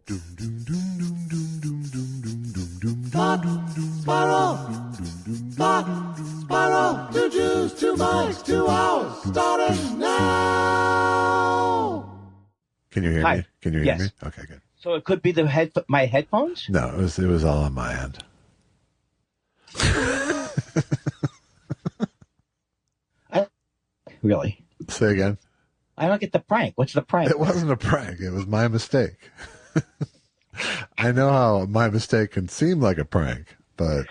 Spiral, 2 Jews, 2 mics, 2 hours, starting now. Can you hear me? Can you hear me? Okay, good. So it could be my headphones? No, it was all on my end. Really? Say again. I don't get the prank. What's the prank? It wasn't a prank. It was my mistake. I know how my mistake can seem like a prank, but...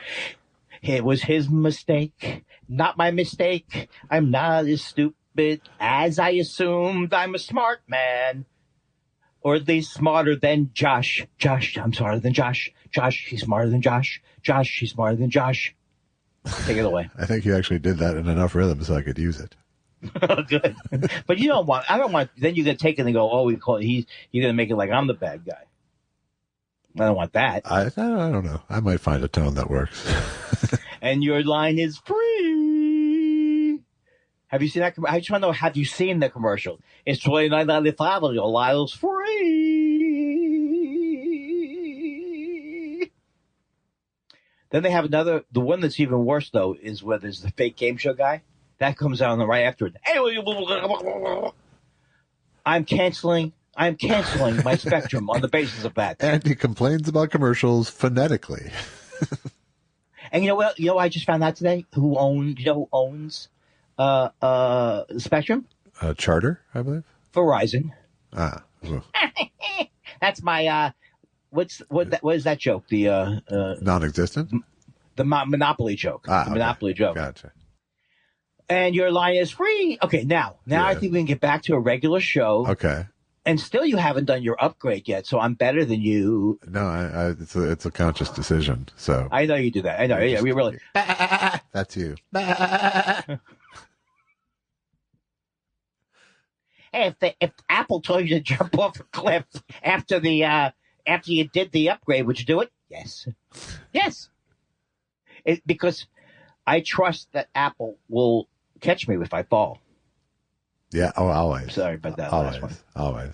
It was his mistake, not my mistake. I'm not as stupid as I assumed. I'm a smart man. Or at least smarter than Josh. Josh, I'm smarter than Josh. Josh, he's smarter than Josh. Josh, he's smarter than Josh. Take it away. I think you actually did that in enough rhythm so I could use it. Good. But I don't want, then you're going to take it and go, oh, you're going to make it like I'm the bad guy. I don't want that. I don't know. I might find a tone that works. And your line is free. Have you seen that? I just want to know, have you seen the commercial? It's $29.95 and your line is free. Then they have the one that's even worse, though, is where there's the fake game show guy. That comes out right after it. I'm canceling my Spectrum on the basis of that. And he complains about commercials phonetically. And you know what? I just found out today who owns Spectrum? Charter, I believe. Verizon. Ah. Well. That's my what is that joke? The non-existent? The Monopoly joke. The Monopoly joke. Gotcha. And your line is free. Okay, now yeah. I think we can get back to a regular show. Okay. And still, you haven't done your upgrade yet, so I'm better than you. No, it's a conscious decision. So I know you do that. I know. Yeah, we really. That's you. Hey, if Apple told you to jump off a cliff after you did the upgrade, would you do it? Yes. Yes. Because I trust that Apple will catch me if I fall. Yeah. Oh, always. Sorry about that. Always. Last one. Always.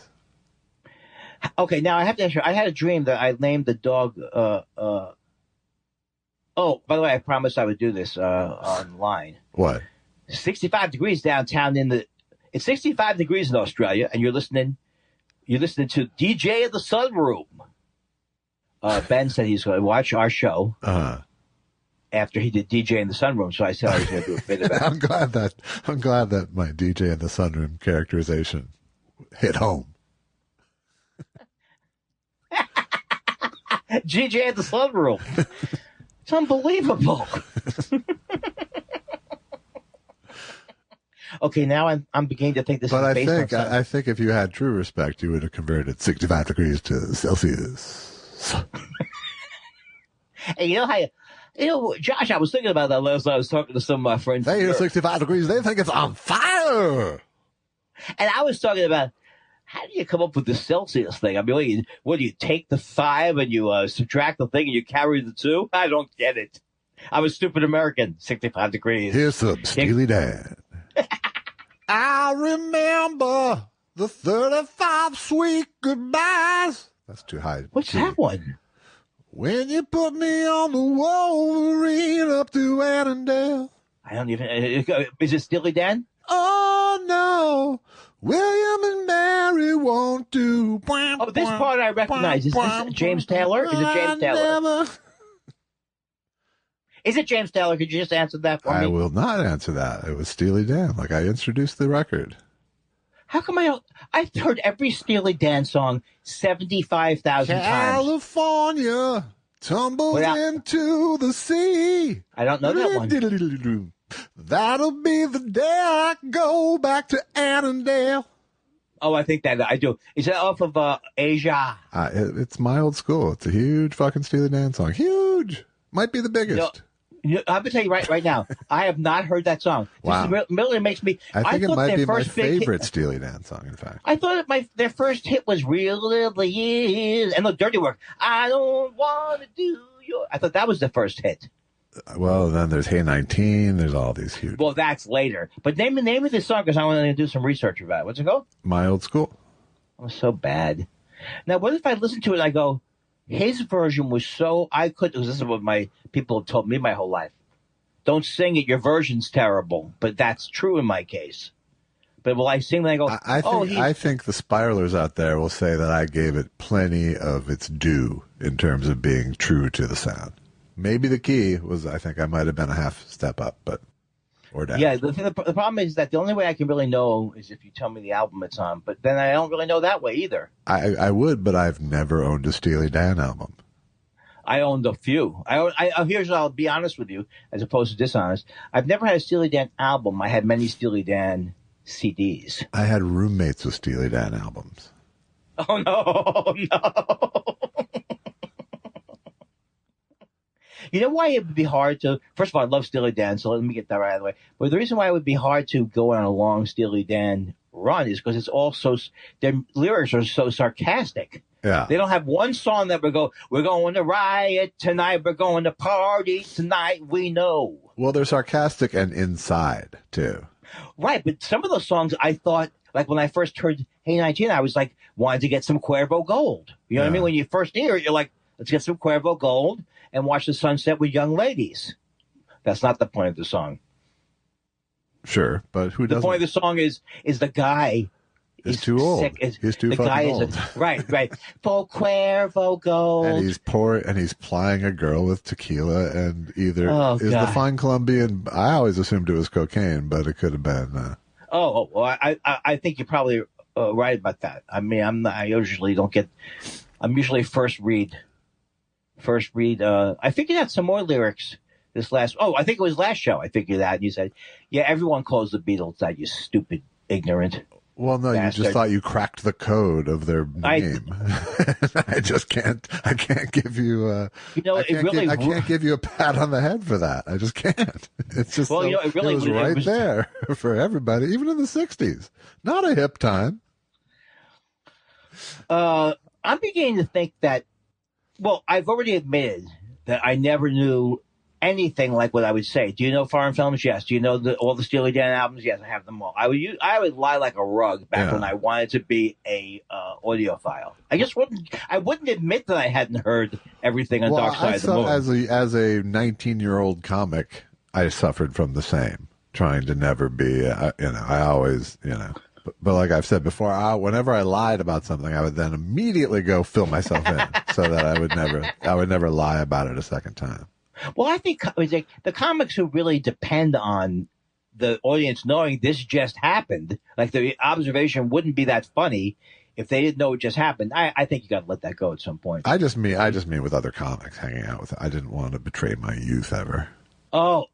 Okay, now I have to ask you. I had a dream that I named the dog. Oh, by the way, I promised I would do this online. What? 65 degrees downtown it's 65 degrees in Australia, and you're listening to DJ in the Sunroom. Ben said he's going to watch our show after he did DJ in the Sunroom, so I said I was going to do a bit of that. I'm glad that my DJ in the Sunroom characterization hit home. DJ in the Sunroom. It's unbelievable. Okay, now I'm beginning to think this is based on something. I think if you had true respect, you would have converted 65 degrees to Celsius. Hey, Josh, I was thinking about that last night. I was talking to some of my friends. They hear 65 degrees, they think it's on fire. And I was talking about, how do you come up with the Celsius thing? I mean, what do you take the 5 and you subtract the thing and you carry the 2? I don't get it. I'm a stupid American. 65 degrees. Here's some Steely Dan. I remember the 35 sweet goodbyes. That's too high. What's that one? When you put me on the Wolverine up to Annandale. I don't even. Is it Steely Dan? Oh no, William and Mary won't do. Oh, this part I recognize. Is this James Taylor? Is it James Taylor? Is it James Taylor? Could you just answer that for me? I will not answer that. It was Steely Dan. Like I introduced the record. How come I've heard every Steely Dan song 75,000 times. California tumbles into the sea. I don't know that one. That'll be the day I go back to Annandale. Oh, I think that I do. Is that off of Asia? It's my old school. It's a huge fucking Steely Dan song. Huge. Might be the biggest. I'm going to tell you right now, I have not heard that song. Wow. This really makes me... I think it might be my favorite Steely Dan song, in fact. I thought their first hit was Really Is. And look, Dirty Work. I don't want to do your... I thought that was the first hit. Well, then there's Hey 19. There's all these huge... Well, that's later. But name of this song because I want to do some research about it. What's it called? My Old School. Oh, so bad. Now, what if I listen to it and I go, his version was so because this is what my people have told me my whole life. Don't sing it. Your version's terrible, but that's true in my case. But will I sing when I go? I think the spiralers out there will say that I gave it plenty of its due in terms of being true to the sound. Maybe the key was. I think I might have been a half step up, or down. Yeah, the problem is that the only way I can really know is if you tell me the album it's on. But then I don't really know that way either. I would, but I've never owned a Steely Dan album. I owned a few. Here's I'll be honest with you, as opposed to dishonest. I've never had a Steely Dan album. I had many Steely Dan CDs. I had roommates with Steely Dan albums. Oh no, no! You know why it would be hard to? First of all, I love Steely Dan, so let me get that right out of the way. But the reason why it would be hard to go on a long Steely Dan run is because it's all their lyrics are so sarcastic. Yeah. They don't have one song that we're going to riot tonight, we're going to party tonight, we know. Well, they're sarcastic and inside, too. Right, but some of those songs I thought, like when I first heard Hey 19, I was like, wanted to get some Cuervo Gold. You know what I mean? When you first hear it, you're like, let's get some Cuervo Gold and watch the sunset with young ladies. That's not the point of the song. Sure, but who doesn't? The point of the song is the guy... He's too old. He's too fucking old. Right. For Cuervo Gold. And he's plying a girl with tequila and either the fine Colombian. I always assumed it was cocaine, but it could have been. I think you're probably right about that. I mean, I usually don't get. I'm usually first read. I figured out some more lyrics this last. Oh, I think it was last show. I figured out. And you said, "Yeah, everyone calls the Beatles that. You stupid, ignorant." Well, no, bastard. You just thought you cracked the code of their name. I just can't. I can't give you. I can't give you a pat on the head for that. I just can't. It's just. Well, it was right there for everybody, even in the '60s. Not a hip time. I'm beginning to think that. Well, I've already admitted that I never knew anything like what I would say. Do you know foreign films? Yes. Do you know all the Steely Dan albums? Yes, I have them all. I would lie like a rug back when I wanted to be a audiophile. I wouldn't admit that I hadn't heard everything on Dark Side of the Moon. As a 19-year-old comic, I suffered from the same, trying to never be. I always, But like I've said before, whenever I lied about something, I would then immediately go fill myself in, so that I would never lie about it a second time. Well, I think the comics who really depend on the audience knowing this just happened, like the observation wouldn't be that funny if they didn't know it just happened. I think you got to let that go at some point. I just mean with other comics hanging out with. I didn't want to betray my youth ever. Oh,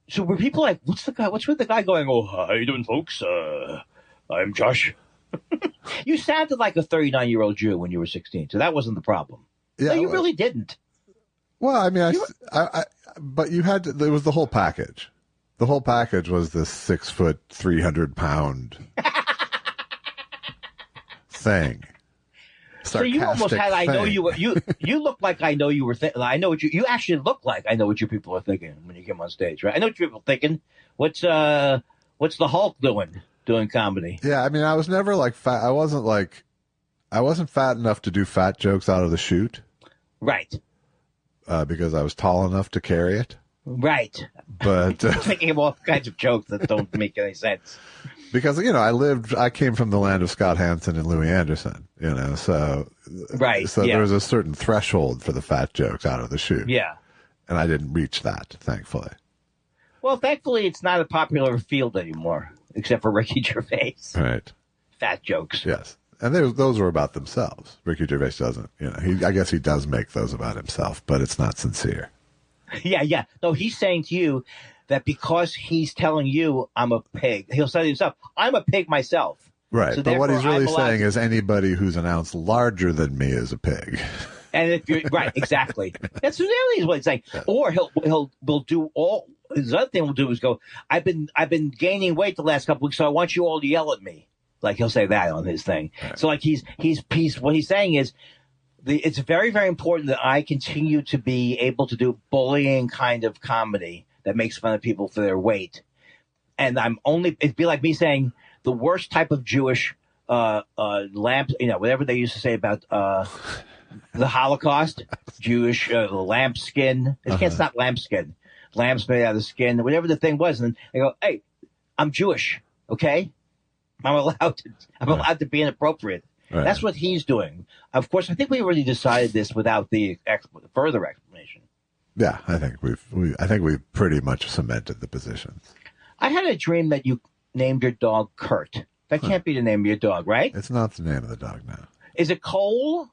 so were people like, what's with the guy going? Oh, how you doing, folks? I'm Josh. You sounded like a 39-year-old Jew when you were 16, so that wasn't the problem. Yeah, no, you really didn't. Well, I mean, but you had to. There was the whole package. The whole package was this 6 foot, 300-pound thing. So you almost had. I know you were. You look like I know you were. I know what you actually look like. I know what you people are thinking when you come on stage, right? I know what you people are thinking. What's the Hulk doing comedy? Yeah, I mean, I was never like fat. I wasn't fat enough to do fat jokes out of the chute. Right. Because I was tall enough to carry it. Right. But thinking of all kinds of jokes that don't make any sense. Because, I came from the land of Scott Hansen and Louis Anderson, so. Right. So there was a certain threshold for the fat jokes out of the chute. Yeah. And I didn't reach that, thankfully. Well, thankfully, it's not a popular field anymore, except for Ricky Gervais. Right. Fat jokes. Yes. And those were about themselves. Ricky Gervais doesn't, I guess he does make those about himself, but it's not sincere. Yeah. No, he's saying to you that because he's telling you I'm a pig, he'll say to himself, I'm a pig myself. Right. So but what he's really saying is anybody who's an ounce larger than me is a pig. And if you're right, exactly. That's really what he's saying. Yeah. Or we'll do all. His other thing we'll do is go, I've been gaining weight the last couple weeks, so I want you all to yell at me. Like he'll say that on his thing. Right. So like what he's saying is it's very, very important that I continue to be able to do bullying kind of comedy that makes fun of people for their weight. And it'd be like me saying the worst type of Jewish lamp, whatever they used to say about the Holocaust, Jewish lambskin. It's not lambskin. Lambs made out of skin, whatever the thing was. And I go, hey, I'm Jewish, okay? I'm allowed to be inappropriate. Right. That's what he's doing. Of course, I think we already decided this without the further explanation. Yeah, I think we've pretty much cemented the positions. I had a dream that you named your dog Kurt. That can't be the name of your dog, right? It's not the name of the dog now. Is it Cole?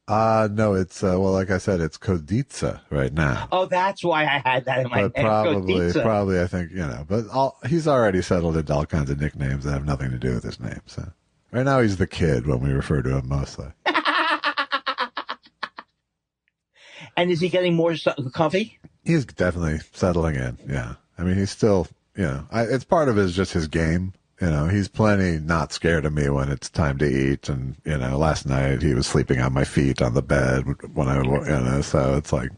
No, it's like I said, it's Koditsa right now. Oh, that's why I had that in my name. Probably, I think, but he's already settled into all kinds of nicknames that have nothing to do with his name. So right now he's the kid when we refer to him mostly. And is he getting more comfy? He's definitely settling in. Yeah, I mean, he's still, it's part of just his game. He's plenty not scared of me when it's time to eat. And, last night he was sleeping on my feet on the bed when so it's like,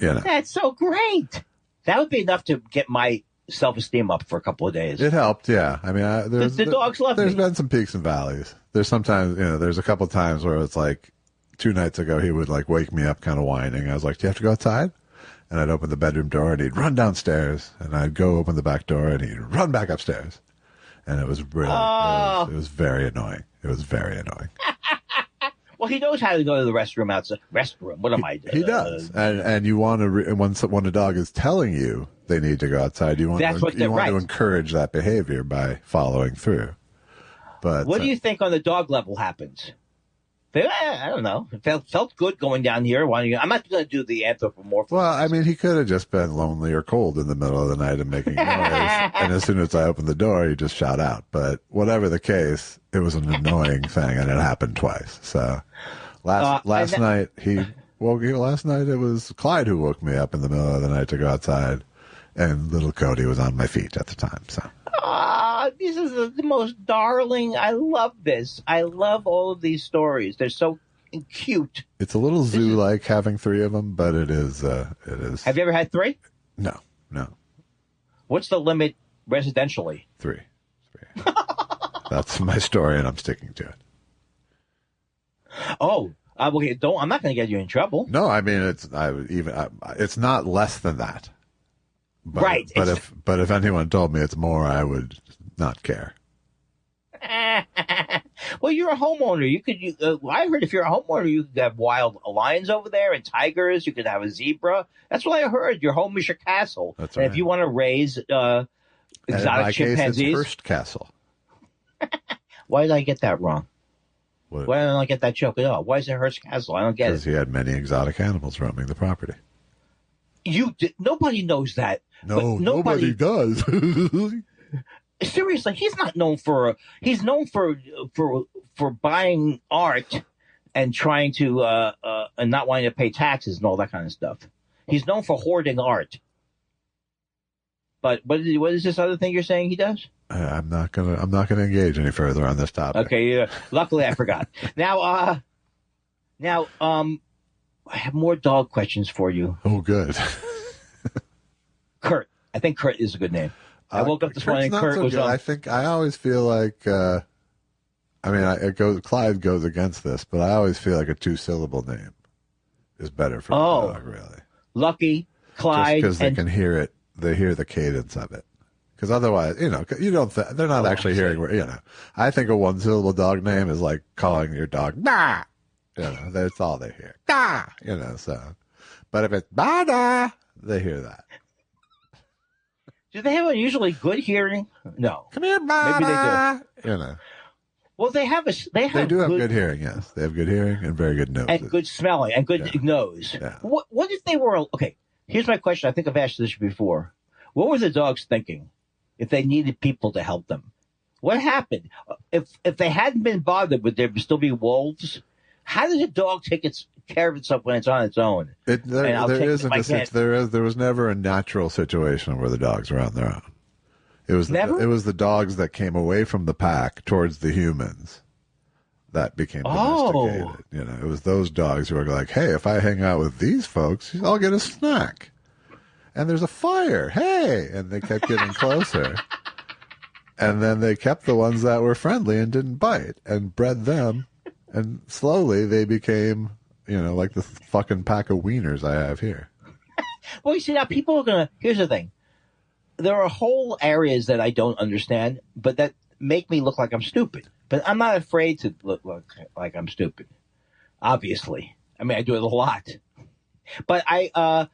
That's so great. That would be enough to get my self-esteem up for a couple of days. It helped, yeah. I mean, the dogs love me. There's been some peaks and valleys. There's sometimes, there's a couple times where it's like 2 nights ago he would like wake me up kind of whining. I was like, do you have to go outside? And I'd open the bedroom door and he'd run downstairs. And I'd go open the back door and he'd run back upstairs. And it was really, it was very annoying. It was very annoying. Well, he knows how to go to the restroom outside. Restroom? What am I doing? He does. And you want to, when a dog is telling you they need to go outside, you want to encourage that behavior by following through. But what do you think on the dog level happens? I don't know. It felt good going down here. I'm not going to do the anthropomorphic. Well, I mean, he could have just been lonely or cold in the middle of the night and making noise. And as soon as I opened the door, he just shot out. But whatever the case, it was an annoying thing, and it happened twice. So last night it was Clyde who woke me up in the middle of the night to go outside, and little Cody was on my feet at the time. So. This is the most darling. I love this. I love all of these stories. They're so cute. It's a little zoo-like having 3 of them, but it is. Have you ever had 3? No. What's the limit residentially? 3. That's my story, and I'm sticking to it. Oh, okay. I'm not going to get you in trouble. No, I mean it's not less than that. But, right. But if anyone told me it's more, I would not care. Well, you're a homeowner. I heard if you're a homeowner, you could have wild lions over there and tigers. You could have a zebra. That's what I heard. Your home is your castle. That's right. And if you want to raise exotic chimpanzees, it's Hearst Castle. Why did I get that wrong? What? Why did I not get that joke at all? Why is it Hearst Castle? I don't get it. Because he had many exotic animals roaming the property. Nobody knows that. No, nobody does. Seriously, he's not known for. He's known for buying art and trying to and not wanting to pay taxes and all that kind of stuff. He's known for hoarding art. But what is this other thing you're saying he does? I'm not gonna engage any further on this topic. Okay. Luckily, I forgot. Now, I have more dog questions for you. Oh, good. Kurt. I think Kurt is a good name. I woke up this morning. Kurt was on. I always feel like. Clyde goes against this, but I always feel like a 2-syllable name is better for the dog. Really. Lucky, Clyde, just because they can hear it. They hear the cadence of it. Because otherwise, you don't. They're not actually hearing. I think a 1-syllable dog name is like calling your dog nah. That's all they hear. Nah. So. But if it's bada, they hear that. Do they have unusually good hearing? No. Come here, bada. Maybe they do. Well, they do have good hearing. Yes, they have good hearing and very good nose and good smelling and good nose. Yeah. What if they were okay? Here's my question. I think I've asked this before. What were the dogs thinking if they needed people to help them? What happened if they hadn't been bothered? Would there still be wolves? How does a dog take care of itself when it's on its own? There was never a natural situation where the dogs were on their own. It was the dogs that came away from the pack towards the humans that became domesticated. It was those dogs who were like, hey, if I hang out with these folks, I'll get a snack. And there's a fire. Hey! And they kept getting closer. And then they kept the ones that were friendly and didn't bite and bred them. And slowly they became, like the fucking pack of wieners I have here. Well, you see, now people are going to, here's the thing. There are whole areas that I don't understand, but that make me look like I'm stupid. But I'm not afraid to look like I'm stupid, obviously. I mean, I do it a lot. But now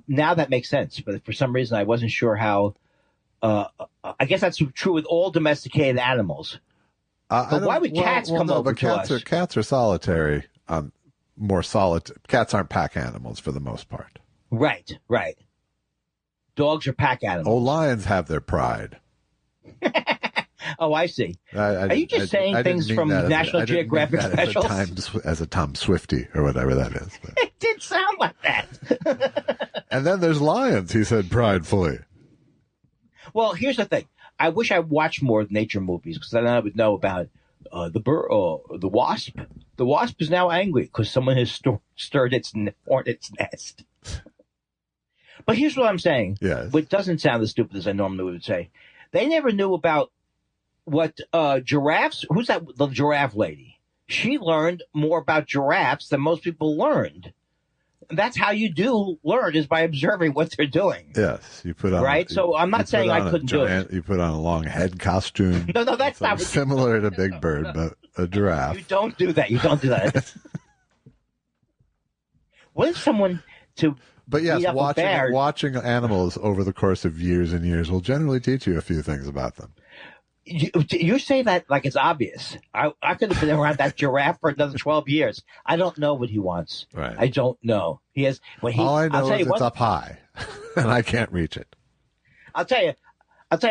that makes sense. But for some reason, I wasn't sure how. I guess that's true with all domesticated animals. But why would cats come over to us? Cats are solitary. More solid. Cats aren't pack animals for the most part. Right. Dogs are pack animals. Oh, lions have their pride. Oh, I see. Are you just saying things from National Geographic specials? As a Tom Swifty or whatever that is. But. It did sound like that. And then there's lions, he said pridefully. Well, here's the thing. I wish I watched more nature movies because then I would know about the wasp. The wasp is now angry because someone has stirred its hornet's nest. But here's what I'm saying. Yes. Which doesn't sound as stupid as I normally would say. They never knew about what giraffes. Who's that? The giraffe lady. She learned more about giraffes than most people learned. That's how you do learn, is by observing what they're doing. Yes, you put on right. So I'm not saying I couldn't do it. You put on a long head costume. No, that's not similar to Big Bird, but a giraffe. You don't do that. What if someone to? But yes, watching animals over the course of years and years will generally teach you a few things about them. You say that like it's obvious. I could have been around that giraffe for another 12 years. I don't know what he wants. Right. I don't know. He has. All I know is it's up high, and I can't reach it. I'll tell you what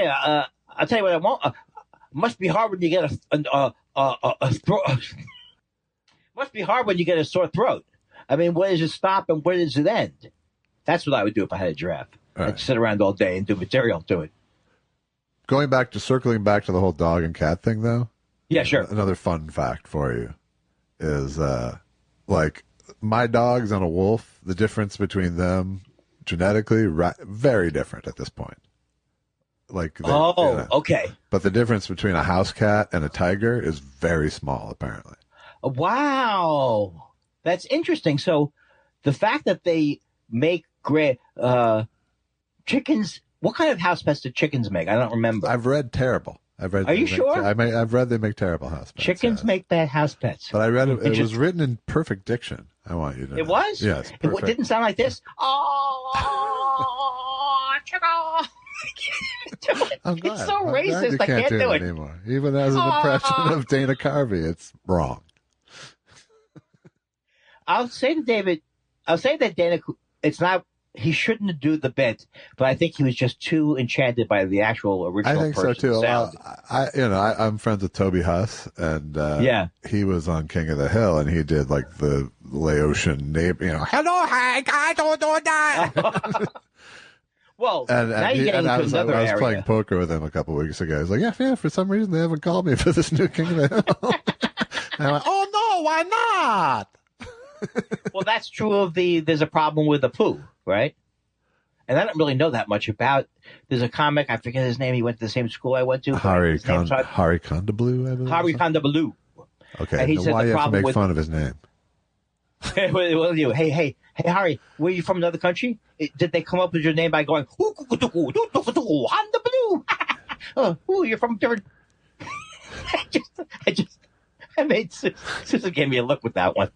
I want. Must be hard when you get a throat. Must be hard when you get a sore throat. I mean, where does it stop and where does it end? That's what I would do if I had a giraffe. Right. I'd sit around all day and do material to it. Circling back to the whole dog and cat thing, though. Yeah, sure. Another fun fact for you is, like, my dogs and a wolf, the difference between them genetically, very different at this point. Like, okay. But the difference between a house cat and a tiger is very small, apparently. Wow. That's interesting. So the fact that they make chickens, what kind of house pets do chickens make? I don't remember. I've read terrible. Are you sure? I've read they make terrible house pets. Chickens make bad house pets. But I read it was written in perfect diction. I want you to know. It was? Yes. It didn't sound like this. Oh, chicken. I'm glad. It's so racist. I can't do it anymore. Even as an impression of Dana Carvey, it's wrong. I'll say that Dana, it's not, he shouldn't do the bit, but I think he was just too enchanted by the actual original. I think so too. I'm friends with Toby Huss, and he was on King of the Hill, and he did like the Laotian neighbor, hello, hi, I don't do that. Well, now you're getting into another area. I was playing poker with him a couple of weeks ago. He's like, yeah, for some reason they haven't called me for this new King of the Hill. And I'm like, oh no, why not? Well, that's true of there's a problem with the poo, right? And I don't really know that much about. There's a comic, I forget his name. He went to the same school I went to. Hari Kondabolu, I believe. Hari Kondabolu. Okay, and he said why you have to make fun of his name? Hey, Hari, were you from another country? Did they come up with your name by going, oh, you're from different. I made Susan gave me a look with that one.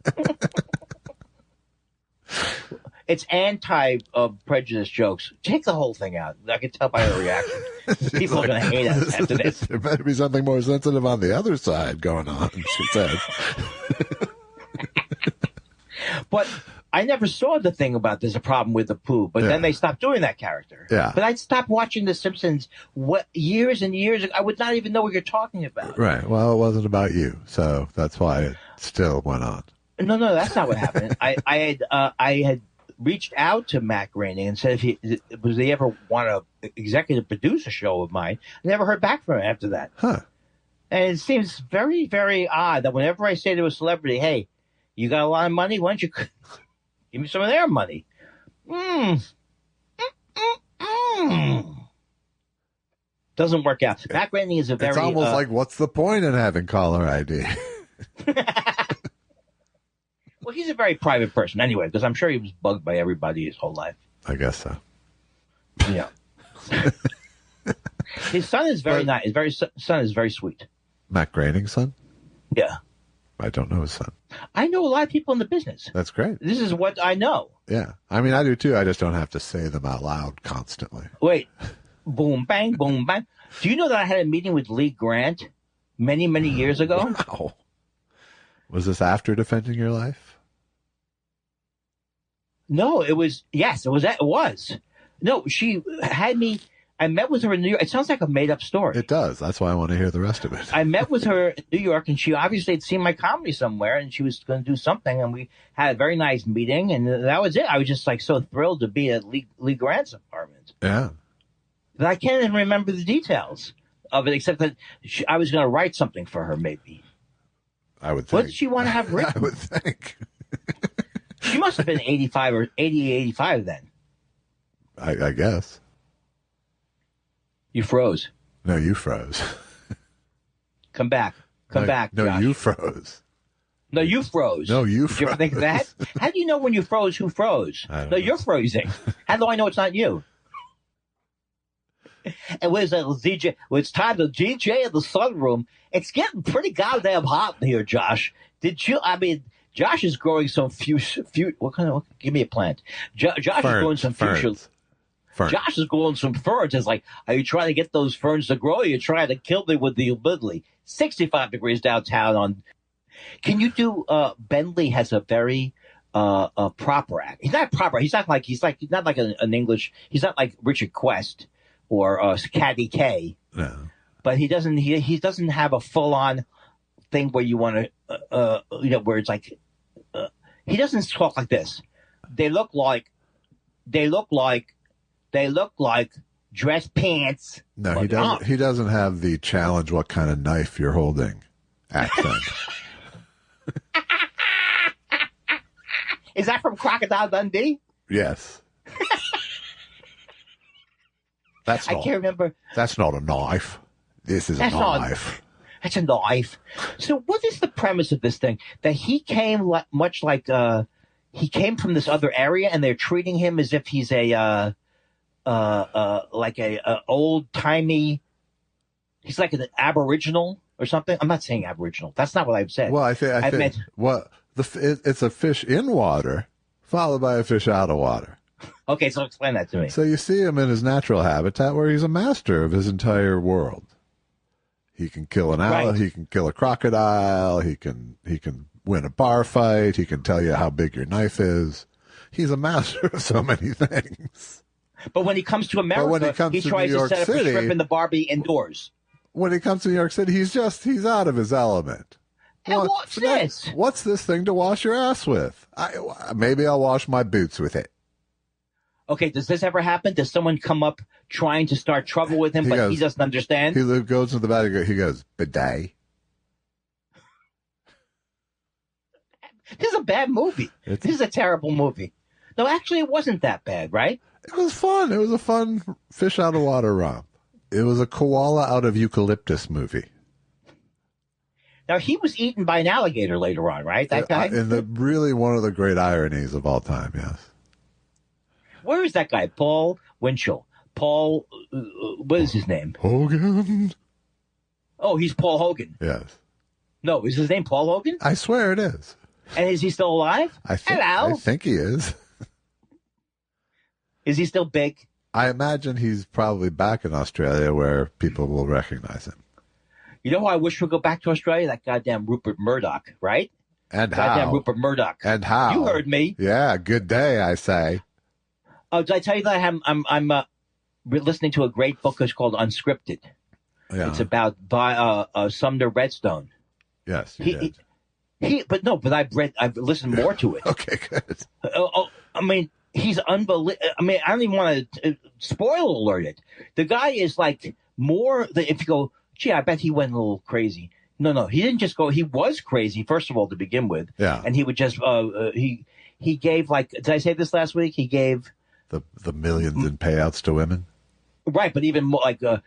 It's anti-prejudice jokes. Take the whole thing out. I can tell by her reaction. People are going to hate us after this. There better be something more sensitive on the other side going on, she says. But I never saw the thing about there's a problem with the poo, but then they stopped doing that character. Yeah. But I stopped watching The Simpsons years and years ago. I would not even know what you're talking about. Right. Well, it wasn't about you, so that's why it still went on. No, that's not what happened. I had reached out to Matt Groening and said was he ever want to executive produce a show of mine. I never heard back from him after that. Huh. And it seems very, very odd that whenever I say to a celebrity, hey, you got a lot of money, why don't you give me some of their money? Doesn't work out. Matt Groening is a very... It's almost like, what's the point in having caller ID? Well, he's a very private person anyway, because I'm sure he was bugged by everybody his whole life. I guess so. Yeah. His son is very nice. His son is very sweet. Matt Groening's son? Yeah. I don't know his son. I know a lot of people in the business. That's great. This is what I know. Yeah. I mean, I do too. I just don't have to say them out loud constantly. Wait. Boom, bang, boom, bang. Do you know that I had a meeting with Lee Grant many, many years ago? Wow. Was this after Defending Your Life? No, it was. Yes, it was. It was. No, she had me. I met with her in New York. It sounds like a made-up story. It does. That's why I want to hear the rest of it. I met with her in New York, and she obviously had seen my comedy somewhere, and she was going to do something, and we had a very nice meeting, and that was it. I was just like so thrilled to be at Lee Grant's apartment. Yeah. But I can't even remember the details of it, except that I was going to write something for her, maybe. I would think. What did she want to have written? I would think. She must have been 85 or 80, 85 then. I guess. You froze. No, you froze. Come back. Come back, No, Josh. you froze. No, you froze. No, you froze. Did you ever think of that? froze. How do you know when you froze who froze? I don't No, know. you're freezing. How do I know it's not you? And where's that DJ? Well, it's time to DJ in the sunroom. It's getting pretty goddamn hot in here, Josh. Josh is growing some what kind of, give me a plant. Josh is growing some fuchsia. Josh is growing some ferns. It's like, are you trying to get those ferns to grow? Or are you trying to kill me with the humidity? 65 degrees downtown can you do, Bentley has a very, proper act. He's not proper. He's not like an English, he's not like Richard Quest or, Caddy K. No. But he doesn't have a full on thing where you want to, where it's like, he doesn't talk like this. They look like dress pants. No, he doesn't. He doesn't have the challenge what kind of knife you're holding accent. Is that from Crocodile Dundee? Yes. I can't remember. That's not a knife. This is a knife. That's a knife. So what is the premise of this thing? That he came much like he came from this other area, and they're treating him as if he's a old timey. He's like an Aboriginal or something. I'm not saying Aboriginal. That's not what I've said. Well, I think it's a fish in water followed by a fish out of water. Okay, so explain that to me. So you see him in his natural habitat where he's a master of his entire world. He can kill an owl. Right. He can kill a crocodile. He can win a bar fight. He can tell you how big your knife is. He's a master of so many things. But when he comes to America, he tries to set up a shrimp in the Barbie indoors. When he comes to New York City, he's out of his element. And what's this? What's this thing to wash your ass with? Maybe I'll wash my boots with it. Okay, does this ever happen? Does someone come up trying to start trouble with him, he doesn't understand? He goes to the bathroom. He goes, bidet. This is a bad movie. This is a terrible movie. No, actually, it wasn't that bad, right? It was fun. It was a fun fish out of water romp. It was a koala out of eucalyptus movie. Now, he was eaten by an alligator later on, right? That guy? And really one of the great ironies of all time, yes. Where is that guy? Paul Winchell. Paul, what is his name? Hogan. Oh, he's Paul Hogan. Yes. No, is his name Paul Hogan? I swear it is. And is he still alive? Hello? I think he is. Is he still big? I imagine he's probably back in Australia where people will recognize him. You know who I wish would go back to Australia? That goddamn Rupert Murdoch, right? And goddamn how? Rupert Murdoch. And how? You heard me. Yeah, good day, I say. Oh, did I tell you that I'm listening to a great book? It's called Unscripted. Yeah. It's about Sumner Redstone. Yes, you did. But I've listened more to it. Okay, good. I mean, he's unbelievable. I mean, I don't even want to spoil alert it. The guy is like if you go, gee, I bet he went a little crazy. No, he didn't just go. He was crazy, first of all, to begin with. Yeah. And he would just, he gave did I say this last week? He gave the millions in payouts to women. Right, but even more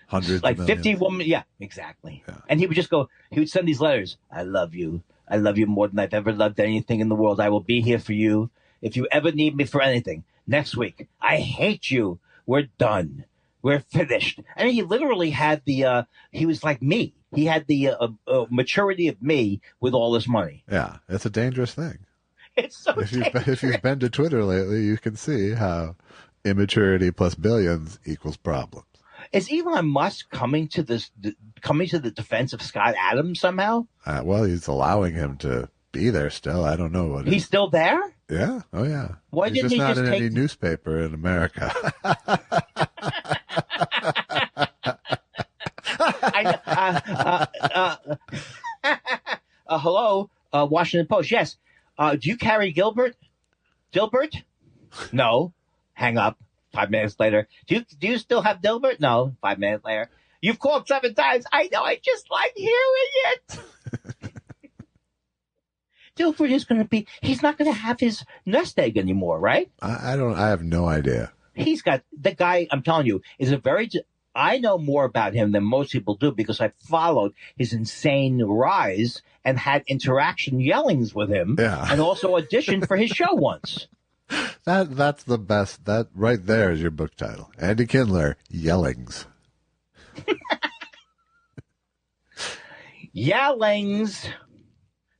hundreds, like 50 women. Yeah, exactly. Yeah. And he would just go. He would send these letters. I love you. I love you more than I've ever loved anything in the world. I will be here for you if you ever need me for anything. Next week, I hate you. We're done. We're finished. I mean, he literally had he was like me. He had the maturity of me with all this money. Yeah, it's a dangerous thing. It's so dangerous. If you've been to Twitter lately, you can see how immaturity plus billions equals problems. Is Elon Musk coming to the defense of Scott Adams somehow? Well, he's allowing him to be there still. I don't know what. He's still there? Yeah. Oh, yeah. Why didn't he just not in any newspaper in America? Hello, Washington Post. Yes. Do you carry Gilbert? Dilbert? No. Hang up. 5 minutes later. Do you still have Dilbert? No. 5 minutes later. You've called 7 times. I know. I just like hearing it. Dilbert is going to be. He's not going to have his nest egg anymore, right? I have no idea. He's got the guy. I'm telling you, is a very. I know more about him than most people do because I followed his insane rise and had interaction yellings with him, and also auditioned for his show once. That's the best. That right there is your book title. Andy Kindler, Yellings. Yellings.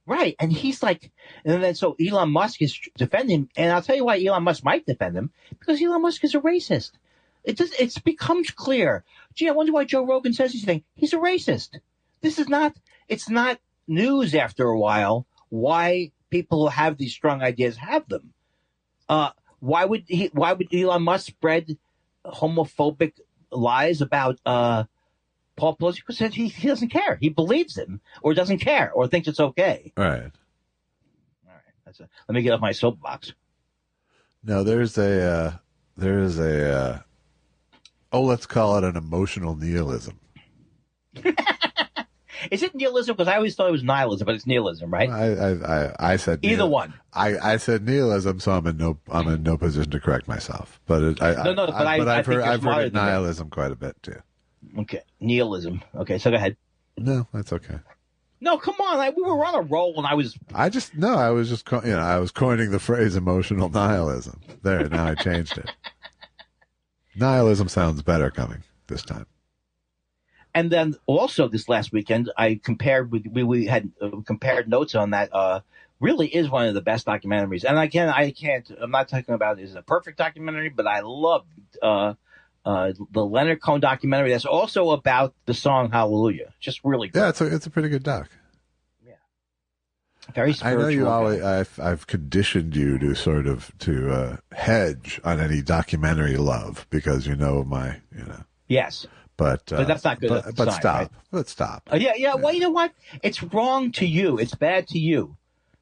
Right. And he's like, and then so Elon Musk is defending him. And I'll tell you why Elon Musk might defend him, because Elon Musk is a racist. It becomes clear. Gee, I wonder why Joe Rogan says these things. He's a racist. It's not news after a while why people who have these strong ideas have them. Why would Elon Musk spread homophobic lies about Paul Pelosi? Because he doesn't care. He believes him, or doesn't care, or thinks it's okay. All right. Let me get off my soapbox. No, there's a let's call it an emotional nihilism. Is it nihilism? Because I always thought it was nihilism, but it's nihilism, right? I said either one. I said nihilism, so I'm in no position to correct myself. But I've heard nihilism quite a bit too. Okay, nihilism. Okay, so go ahead. No, that's okay. No, come on. We were on a roll, and I was coining the phrase emotional nihilism. There, now I changed it. Nihilism sounds better coming this time. And then also this last weekend, I compared we had compared notes on that. Really is one of the best documentaries. And again, I'm not talking about it as a perfect documentary, but I loved the Leonard Cohen documentary. That's also about the song Hallelujah. Just really good. Yeah, it's a pretty good doc. Yeah, very spiritual. I know you always. I've conditioned you to sort of hedge on any documentary love because my. Yes. But that's not good. But sign, stop. Right? But stop. Yeah. Well, you know what? It's wrong to you. It's bad to you,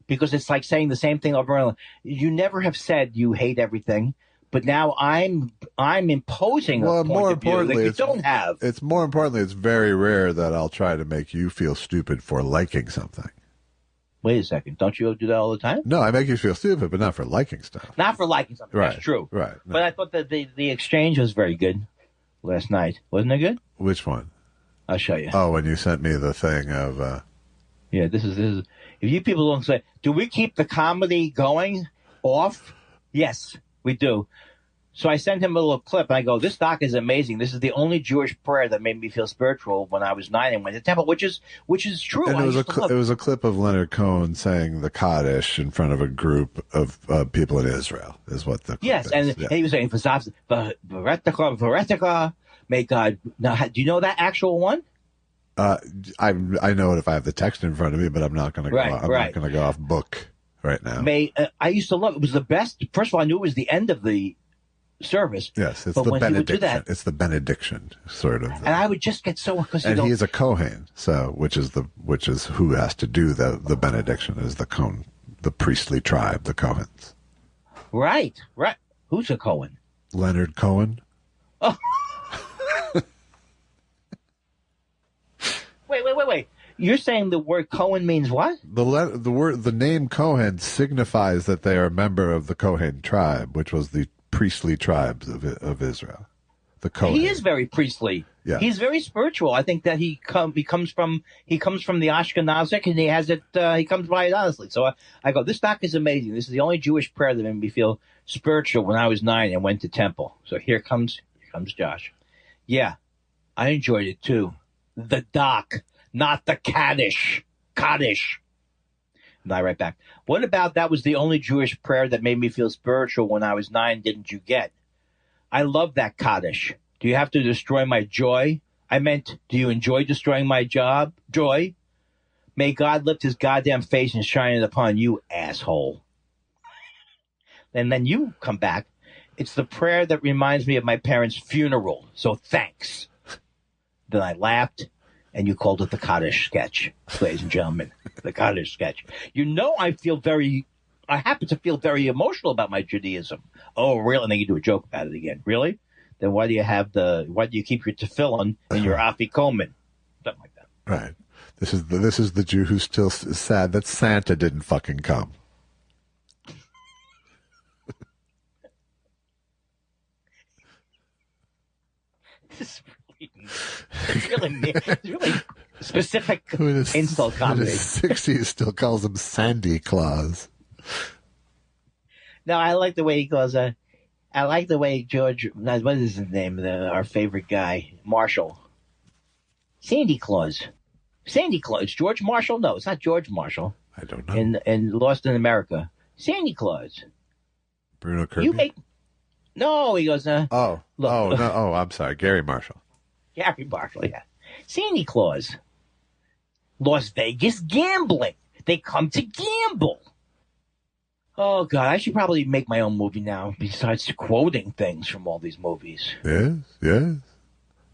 because it's like saying the same thing over and over. You never have said you hate everything, but now I'm imposing a point of view that you don't have. It's more importantly, it's very rare that I'll try to make you feel stupid for liking something. Wait a second. Don't you do that all the time? No, I make you feel stupid, but not for liking stuff. Not for liking something. Right. That's true. Right. No. But I thought that the exchange was very good last night. Wasn't it good? Which one? I'll show you. Oh, when you sent me the thing of... Yeah, this is... If you people don't say, do we keep the comedy going off? Yes, we do. So I sent him a little clip, and I go, this doc is amazing. This is the only Jewish prayer that made me feel spiritual when I was 9 and went to temple, which is true. And it was a clip of Leonard Cohen saying the Kaddish in front of a group of people in Israel, is what the clip is. And he was saying, Varetika, may God... Now, do you know that actual one? I know it if I have the text in front of me, but I'm not going to go. I'm not going to go off book right now. I used to love it. It was the best. First of all, I knew it was the end of the service. Yes, it's the benediction. It's the benediction sort of. And I would just get so because he is a Kohen, so which is who has to do the benediction is the Kohen, the priestly tribe, the Kohens. Right. Who's a Kohen? Leonard Cohen. Oh. Wait. You're saying the word Cohen means what? The name Cohen signifies that they are a member of the Kohen tribe, which was the priestly tribes of Israel. the Kohen. He is very priestly. Yeah. He's very spiritual. I think that he comes from the Ashkenazic, and he has it. He comes by it honestly. So I go, this doc is amazing. This is the only Jewish prayer that made me feel spiritual when I was 9 and went to temple. So here comes Josh. Yeah, I enjoyed it too. The doc, not the Kaddish. And I write back, what about that was the only Jewish prayer that made me feel spiritual when I was 9, didn't you get? I love that Kaddish. Do you have to destroy my joy? I meant, do you enjoy destroying my joy? May God lift his goddamn face and shine it upon you, asshole. And then you come back. It's the prayer that reminds me of my parents' funeral, so thanks. Then I laughed. And you called it the Kaddish sketch, ladies and gentlemen. The Kaddish sketch. You know, I happen to feel very emotional about my Judaism. Oh, really? And then you do a joke about it again. Really? Then why do you keep your tefillin and your afikomen? Something like that. Right. This is the Jew who's still sad that Santa didn't fucking come. It's really specific insult comedy. In his 60s still calls him Sandy Claus. No, I like the way he calls I like the way George, what is his name? Our favorite guy, Marshall. Sandy Claus. George Marshall? No, it's not George Marshall. I don't know. In Lost in America. Sandy Claus. Bruno Kirby? No, he goes, look. I'm sorry. Gary Marshall. Gary Marshall, yeah. Sandy Claus. Las Vegas gambling. They come to gamble. Oh, God, I should probably make my own movie now, besides quoting things from all these movies. Yes.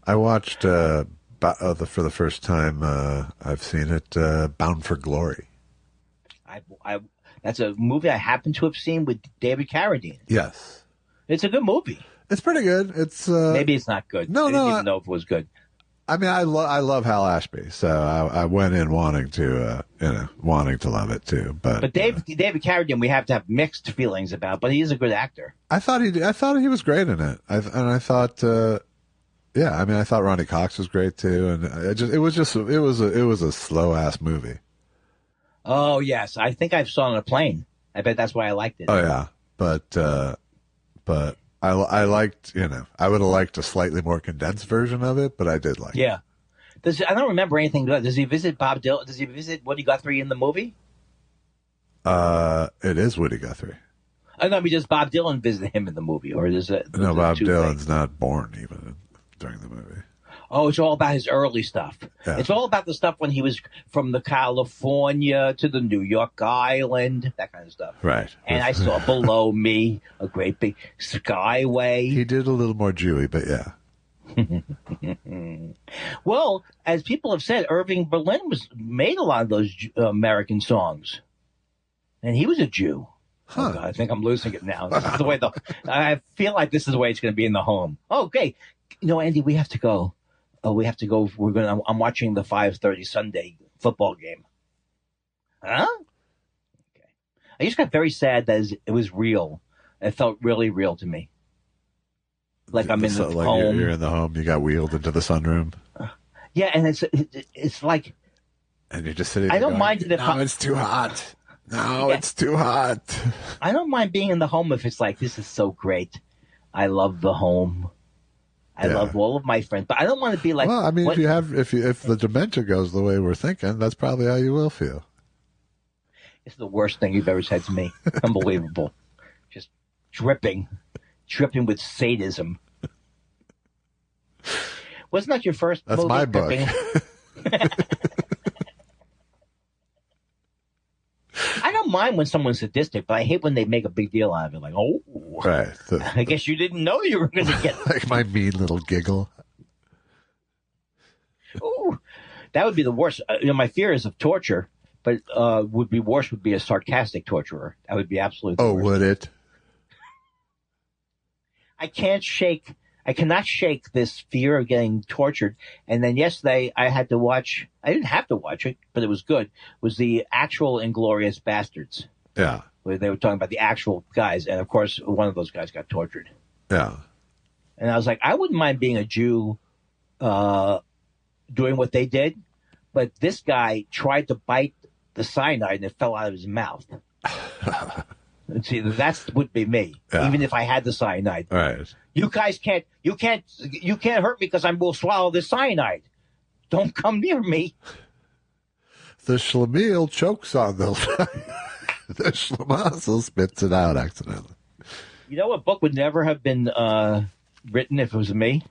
I watched, for the first time, I've seen it, Bound for Glory. That's a movie I happen to have seen with David Carradine. Yes. It's a good movie. It's pretty good. It's maybe it's not good. I didn't even know if it was good. I mean, I love Hal Ashby, so I went in wanting to love it too. But David Carradine, we have to have mixed feelings about. But he is a good actor. I thought he was great in it. I thought Ronnie Cox was great too, and it was a slow ass movie. Oh yes, I think I saw it on a plane. I bet that's why I liked it. Oh yeah, but I liked, I would have liked a slightly more condensed version of it, but I did like it. Yeah. I don't remember anything good. Does he visit Bob Dylan? Does he visit Woody Guthrie in the movie? It is Woody Guthrie. I know, does Bob Dylan visit him in the movie? Or is it? No, Bob Dylan's not born even during the movie. Oh, it's all about his early stuff. Yeah. It's all about the stuff when he was from the California to the New York Island, that kind of stuff. Right. And I saw below me a great big skyway. He did a little more Jewy, but yeah. Well, as people have said, Irving Berlin made a lot of those American songs. And he was a Jew. Huh. Oh, God, I think I'm losing it now. This is the way I feel like this is the way it's going to be in the home. Okay. Andy, we have to go. We have to go. I'm watching the 5:30 Sunday football game. Huh? Okay. I just got very sad that it was real. It felt really real to me. Like I'm in the home. You're in the home. You got wheeled into the sunroom. Yeah, and it's like. And you're just sitting. I don't mind it. No, it's too hot. No, it's too hot. I don't mind being in the home if it's like, this is so great. I love the home. I love all of my friends, but I don't want to be like. Well, I mean, if the dementia goes the way we're thinking, that's probably how you will feel. It's the worst thing you've ever said to me. Unbelievable, just dripping with sadism. Wasn't that your first? That's movie, my book. I don't mind when someone's sadistic, but I hate when they make a big deal out of it. Like, oh, right. I guess you didn't know you were going to get like my mean little giggle. Oh, that would be the worst. My fear is of torture, but would be a sarcastic torturer. That would be absolutely. Oh, worst. Would it? I cannot shake this fear of getting tortured. And then yesterday I didn't have to watch it, but it was good, was the actual Inglourious Bastards. Yeah. Where they were talking about the actual guys. And of course, one of those guys got tortured. Yeah. And I was like, I wouldn't mind being a Jew doing what they did, but this guy tried to bite the cyanide and it fell out of his mouth. See, that would be me, even if I had the cyanide. All right. You guys can't hurt me because I will swallow this cyanide. Don't come near me. The schlemiel chokes on the the schlemazel spits it out accidentally. You know what book would never have been written if it was me?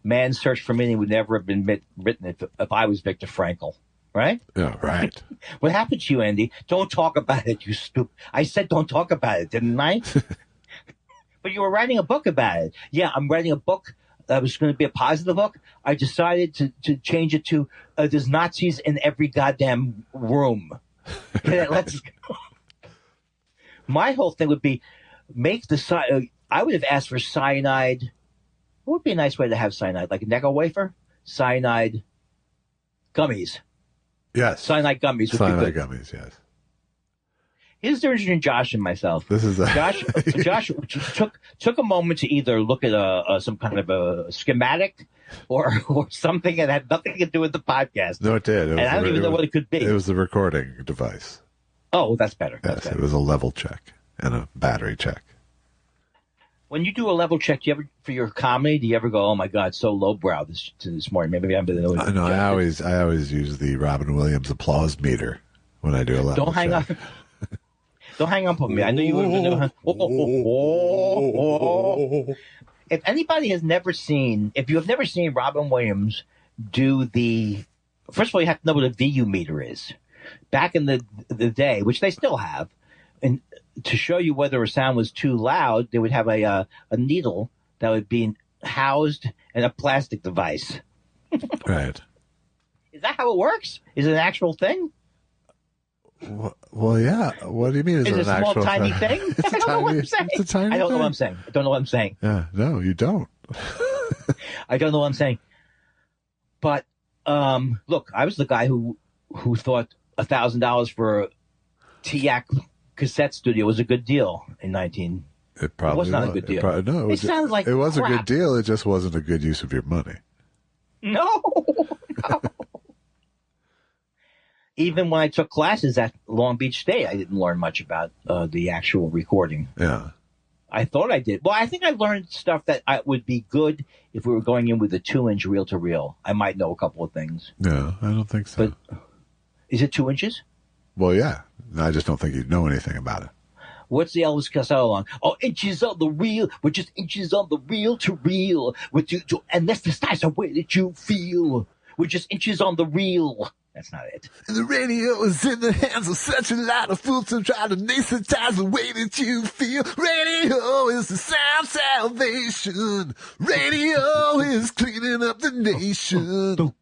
Man's Search for Meaning would never have been written if I was Viktor Frankl. Right? Yeah, right. What happened to you, Andy? Don't talk about it, you stupid. I said don't talk about it, didn't I? But you were writing a book about it. Yeah, I'm writing a book that was going to be a positive book. I decided to change it to there's Nazis in every goddamn room. Let's go. My whole thing would be make the I would have asked for cyanide. What would be a nice way to have cyanide? Like a Necco wafer? Cyanide gummies. Yes. Cyanide gummies. Cyanide gummies, yes. Here's the difference between Josh and myself. This is Josh took a moment to either look at some kind of a schematic or something that had nothing to do with the podcast. No, it did. I don't even know what it could be. It was the recording device. Oh, that's better. Yes, it was a level check and a battery check. When you do a level check, do you ever, for your comedy, do you ever go, "Oh my God, so lowbrow this morning"? Maybe I'm the I know. I always use the Robin Williams applause meter when I do a level. Don't hang up. Don't hang up on me. I know you would have been. If anybody has never seen, if you have never seen Robin Williams do the, first of all, you have to know what a VU meter is. Back in the day, which they still have, and to show you whether a sound was too loud, they would have a needle that would be housed in a plastic device. Right. Is that how it works? Is it an actual thing? Well, yeah. What do you mean? Is it a small, tiny thing? It's a tiny thing. I don't know what I'm saying. I don't know what I'm saying. Yeah, no, you don't. I don't know what I'm saying. But look, I was the guy who thought $1,000 for a TIAC cassette studio was a good deal in 19. It probably was not a good deal. No, it sounded like it was crap. a good deal. It just wasn't a good use of your money. No. Even when I took classes at Long Beach State, I didn't learn much about the actual recording. Yeah. I thought I did. Well, I think I learned stuff that would be good if we were going in with a 2-inch reel-to-reel. I might know a couple of things. No, I don't think so. But is it 2 inches? Well, yeah. I just don't think you'd know anything about it. What's the Elvis Costello song? Oh, inches on the reel. We're just inches on the reel-to-reel. And that's the size of way that you feel. We're just inches on the reel. That's not it. And the radio is in the hands of such a lot of fools who try to anesthetize the way that you feel. Radio is the sound salvation. Radio is cleaning up the nation.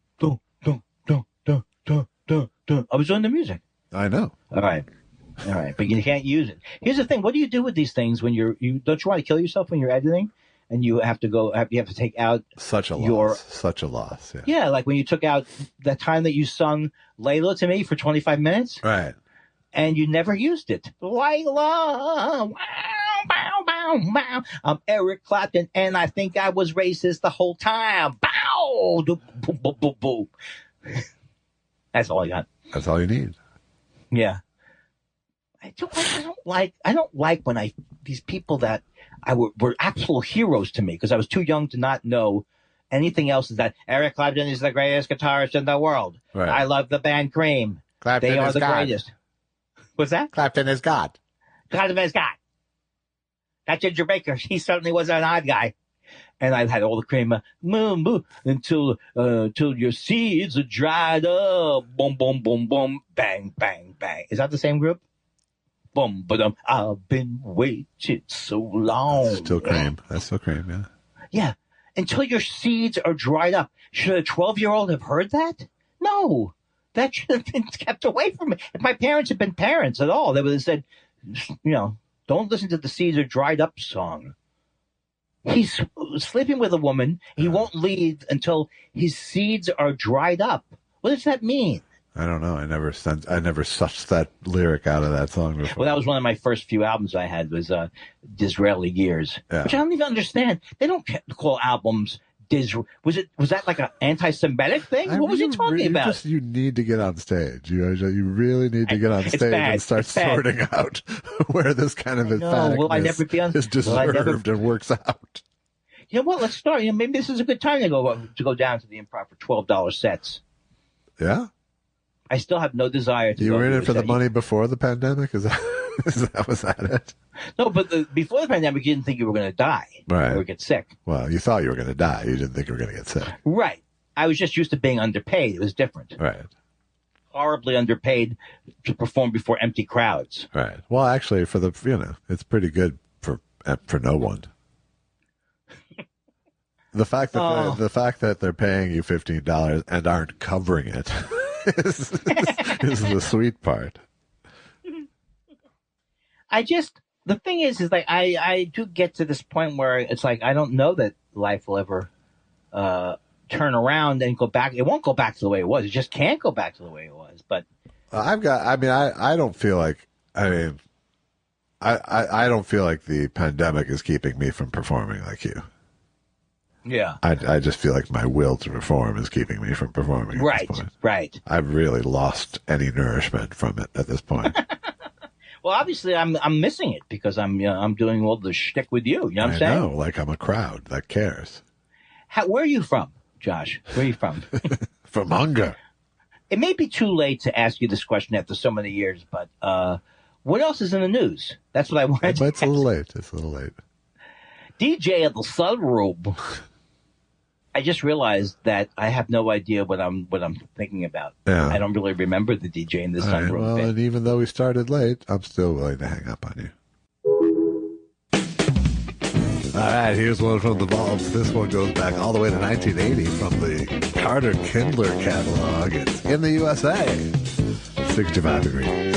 I was doing the music. I know. All right, but you can't use it. Here's the thing: what do you do with these things when you don't you want to kill yourself when you're editing, and you have to take out such a loss. Yeah. Yeah, like when you took out that time that you sung Layla to me for 25 minutes, right? And you never used it. Layla, wow, bow, bow, bow. I'm Eric Clapton, and I think I was racist the whole time. Bow, boom, boom, boom, boom. That's all I got. That's all you need. Yeah. I don't like when these people that were absolute heroes to me because I was too young to not know anything else. Is that Eric Clapton is the greatest guitarist in the world? Right. I love the band Cream. Clapton they are is the God. Greatest. What's that? Clapton is God. Clapton is God. That Ginger Baker, he certainly was an odd guy. And I've had all the Cream, moo, moo, until your seeds are dried up. Boom, boom, boom, boom, bang, bang, bang. Is that the same group? Boom, but I've been waiting so long. That's still Cream. That's still Cream, yeah. Yeah, until your seeds are dried up. Should a 12-year-old have heard that? No, that should have been kept away from me. If my parents had been parents at all, they would have said, don't listen to the seeds are dried up song. He's sleeping with a woman. He won't leave until his seeds are dried up. What does that mean? I don't know. I never sussed that lyric out of that song before. Well, that was one of my first few albums I had was Disraeli Gears, which I don't even understand. They don't call albums Was that like an anti-Semitic thing? What was he talking about? You need to get on stage. You really need to get on stage and start sorting out where this kind of emphaticness is deserved and works out. You know what? Let's start. Maybe this is a good time to go down to the Improv for $12 sets. Yeah. I still have no desire to. You were in it for the money before the pandemic? Was that it? No, but before the pandemic, you didn't think you were going to die. Right. Or get sick. Well, you thought you were going to die. You didn't think you were going to get sick. Right. I was just used to being underpaid. It was different. Right. Horribly underpaid to perform before empty crowds. Right. Well, actually, it's pretty good for no one. The fact that they're paying you $15 and aren't covering it is the sweet part. The thing is like I do get to this point where it's like I don't know that life will ever turn around and go back. It won't go back to the way it was. It just can't go back to the way it was. But I don't feel like I don't feel like the pandemic is keeping me from performing like you. Yeah. I just feel like my will to perform is keeping me from performing at this point. Right. I've really lost any nourishment from it at this point. Well, obviously, I'm missing it because I'm doing all the shtick with you. You know what I'm saying? I know, like I'm a crowd that cares. Where are you from, Josh? Where are you from? From Hunger. It may be too late to ask you this question after so many years, but what else is in the news? That's what I wanted to ask. It's a little late. It's a little late. DJ at the Sunroom. I just realized that I have no idea what I'm thinking about. Yeah. I don't really remember the DJ in the Sunroom. Right, well, bit. and even though we started late, I'm still willing to hang up on you. All right, here's one from the vaults. This one goes back all the way to 1980 from the Carter Kindler catalog. It's In the USA, 65 degrees.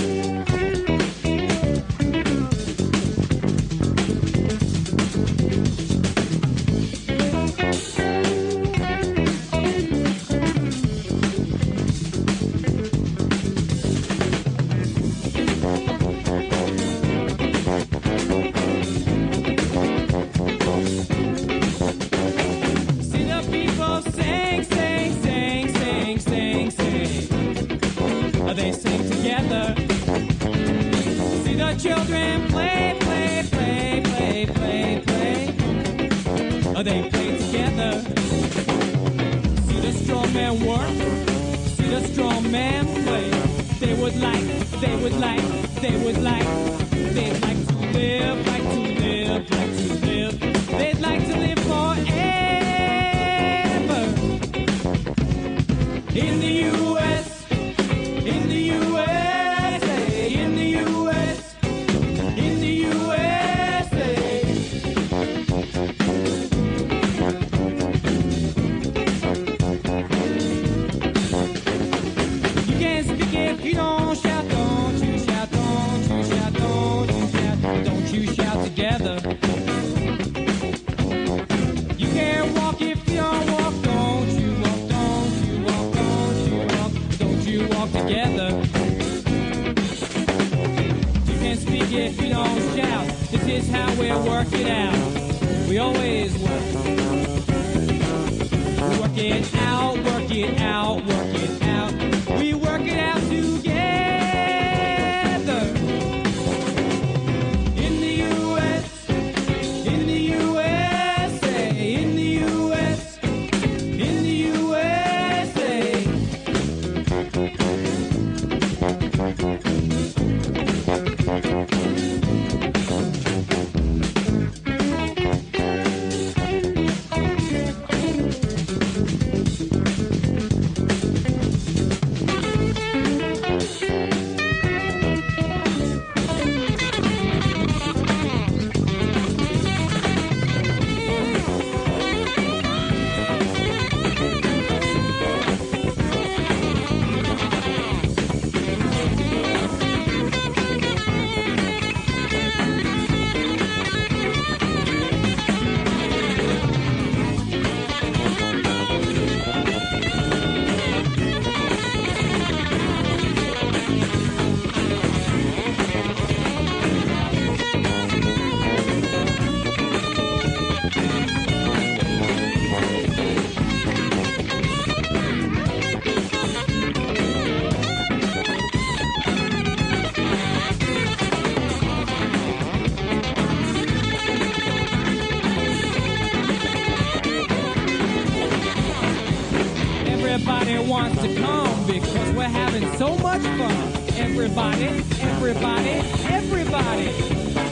wants to come because we're having so much fun. Everybody, everybody, everybody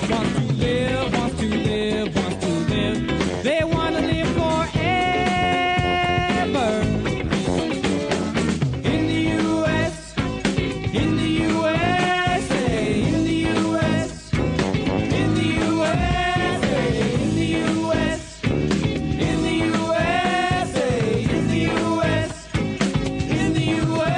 wants to live, wants to live, wants to live. They want to live forever. In the U.S., in the USA, in the U.S., in the USA, in the U.S., in the USA, in the U.S., in the USA.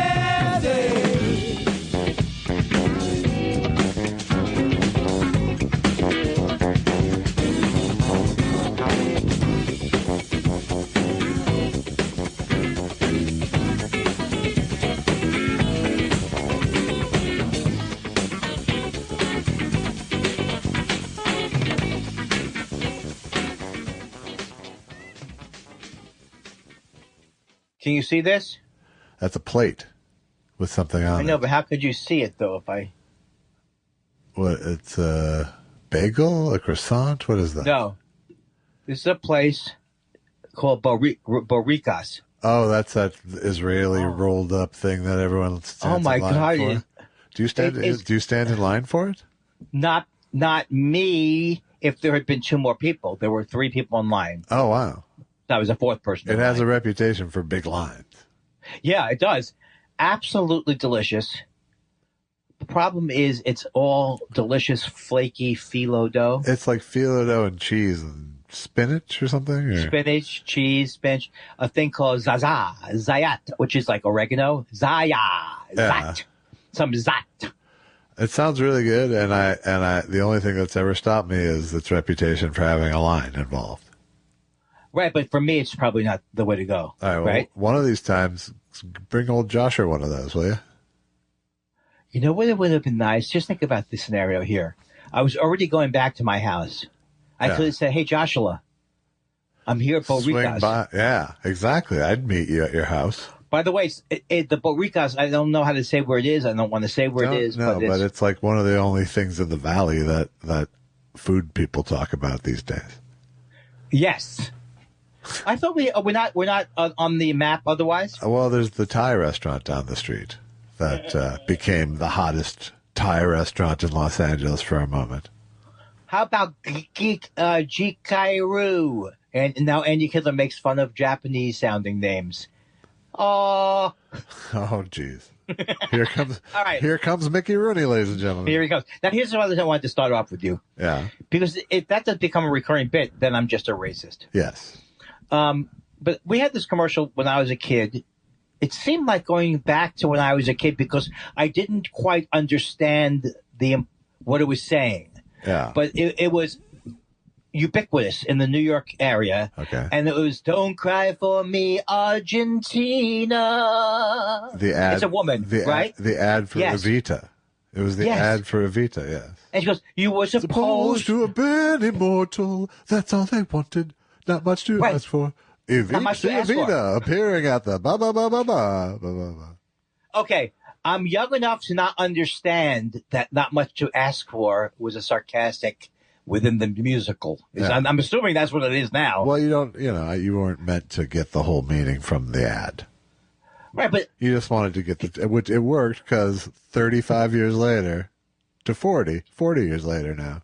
Can you see this? That's a plate with something on it. I know, but how could you see it, though, if I... What, it's a bagel, a croissant? What is that? No. This is a place called Borikas. Oh, that's that Israeli rolled up thing that everyone stands in line for. Do you stand in line for it? Not me. If there had been two more people. There were 3 people in line. Oh, wow. I was a 4th person. It has a reputation for big lines. Yeah, it does. Absolutely delicious. The problem is it's all delicious, flaky phyllo dough. It's like phyllo dough and cheese and spinach or something? Or? Spinach, cheese, spinach. A thing called zayat, which is like oregano. Zat. Some zat. It sounds really good, and I the only thing that's ever stopped me is its reputation for having a line involved. Right, but for me, it's probably not the way to go. All right, well, right? One of these times, bring old Joshua one of those, will you? You know what? It would have been nice. Just think about this scenario here. I was already going back to my house. I could have said, "Hey, Joshua, I'm here at Borikas." Yeah, exactly. I'd meet you at your house. By the way, the Borikas, I don't know how to say where it is. I don't want to say where it is. No, but it's like one of the only things in the valley that food people talk about these days. Yes. I thought we're not on the map otherwise. Well, there's the Thai restaurant down the street that became the hottest Thai restaurant in Los Angeles for a moment. How about Jikairu? And now Andy Kindler makes fun of Japanese sounding names. Oh, jeez. Here comes all right. Here comes Mickey Rooney, ladies and gentlemen. Here he comes. Now here's what I wanted to start off with you. Yeah. Because if that does become a recurring bit, then I'm just a racist. Yes. But we had this commercial when I was a kid. It seemed like going back to when I was a kid because I didn't quite understand what it was saying. Yeah. But it was ubiquitous in the New York area. Okay. And it was "Don't Cry for Me, Argentina." The ad. It's a woman, right? The ad for Evita. It was the ad for Evita, yes. And she goes, "You were supposed to have been immortal. That's all they wanted. Not much to ask for." Evita appearing at the ba-ba-ba-ba-ba. Okay, I'm young enough to not understand that "not much to ask for" was a sarcastic within the musical. Yeah. I'm assuming that's what it is now. Well, you weren't meant to get the whole meaning from the ad. Right, but you just wanted to get which it worked because 35 years later to 40 years later now,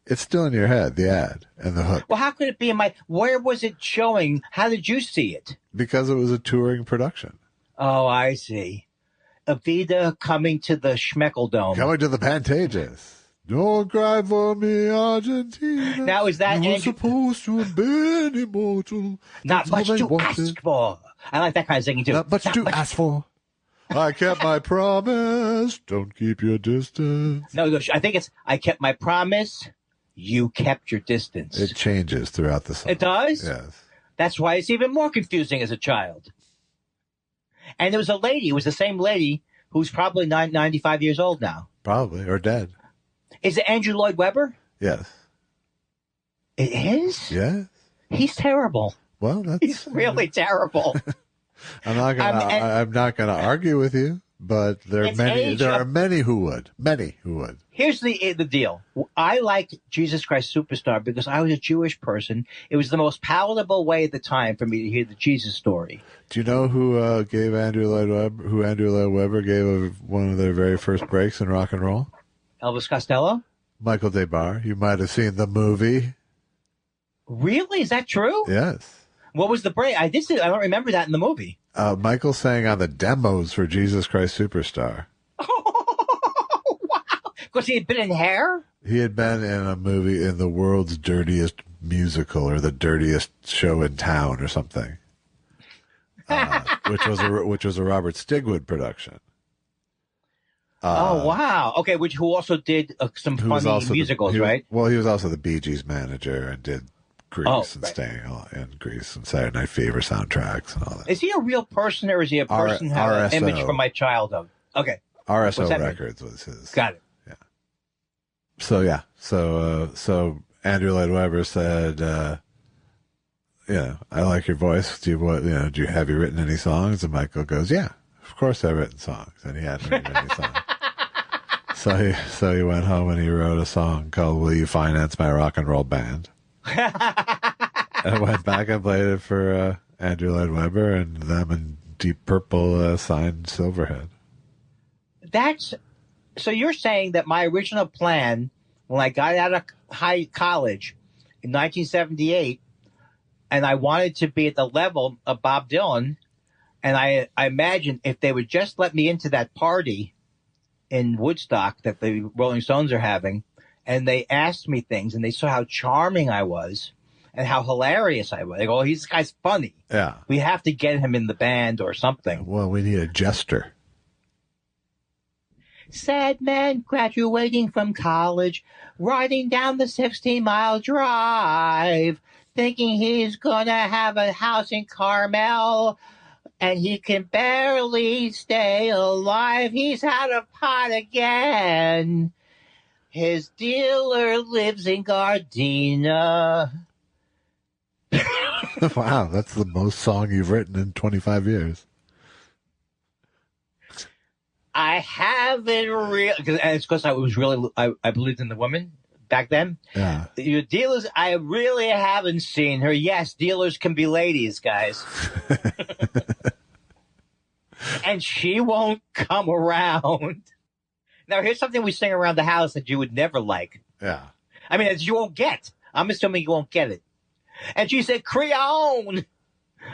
it's still in your head, the ad and the hook. Well, how could it be where was it showing? How did you see it? Because it was a touring production. Oh, I see. Evita coming to the Schmeckel Dome. Coming to the Pantages. Don't cry for me, Argentina. Now, is that you were supposed to have been immortal. Not much to ask for. I like that kind of singing, too. Not much to ask for. I kept my promise. Don't keep your distance. No, I think it's I kept my promise. You kept your distance. It changes throughout the song. It does? Yes. That's why it's even more confusing as a child. And there was a lady. It was the same lady who's probably 95 years old now. Probably, or dead. Is it Andrew Lloyd Webber? Yes. It is? Yes. He's terrible. Well, he's really terrible. I'm not gonna argue with you, but there are many who would. Here's the deal. I like Jesus Christ Superstar because I was a Jewish person. It was the most palatable way at the time for me to hear the Jesus story. Do you know who gave Andrew Lloyd Webber gave one of their very first breaks in rock and roll? Elvis Costello? Michael DeBar. You might have seen the movie. Really? Is that true? Yes. What was the break? I don't remember that in the movie. Michael sang on the demos for Jesus Christ Superstar. Oh, wow. Because he had been in Hair? He had been in a movie in the world's dirtiest musical or the dirtiest show in town or something, which was a Robert Stigwood production. Oh, wow. Okay, who also did some funny musicals, right? Well, he was also the Bee Gees manager and did Grease Staying in Grease and Saturday Night Fever soundtracks and all that. Is he a real person or is he a person who has an image from my childhood? Okay. RSO Records was his. Got it. Yeah. So Andrew Lloyd Webber said, I like your voice. Do you have you written any songs? And Michael goes, yeah, of course I've written songs. And he hadn't written any songs. So he went home and he wrote a song called Will You Finance My Rock and Roll Band? And went back and played it for Andrew Lloyd Webber, and them in Deep Purple signed Silverhead. So you're saying that my original plan when I got out of college in 1978, and I wanted to be at the level of Bob Dylan, and I imagined if they would just let me into that party in Woodstock that the Rolling Stones are having, and they asked me things, and they saw how charming I was and how hilarious I was. They go, this guy's funny. Yeah. We have to get him in the band or something. Well, we need a jester. Sad man graduating from college, riding down the 16-mile drive, thinking he's going to have a house in Carmel, and he can barely stay alive. He's out of pot again. His dealer lives in Gardena. Wow, that's the most song you've written in 25 years. I haven't really, and it's because I believed in the woman back then. Yeah. Your dealers, I really haven't seen her. Yes, dealers can be ladies, guys. And she won't come around. Now, here's something we sing around the house that you would never like. Yeah. I mean, that you won't get. I'm assuming you won't get it. And she said, Creon.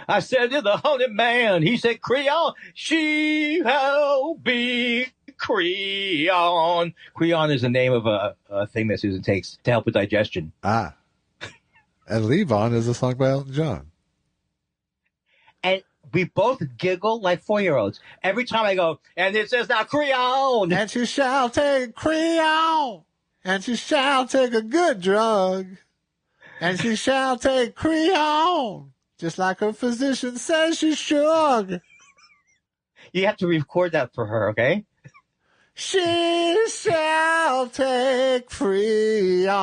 I said to the haunted man. He said, Creon. She'll be Creon. Creon is the name of a thing that Susan takes to help with digestion. Ah. And Leave On is a song by Elton John. And we both giggle like 4-year-olds. Every time I go, and it says now Creon. And she shall take Creon. And she shall take a good drug. And she shall take Creon. Just like her physician says she should. You have to record that for her, okay? She shall take Creon.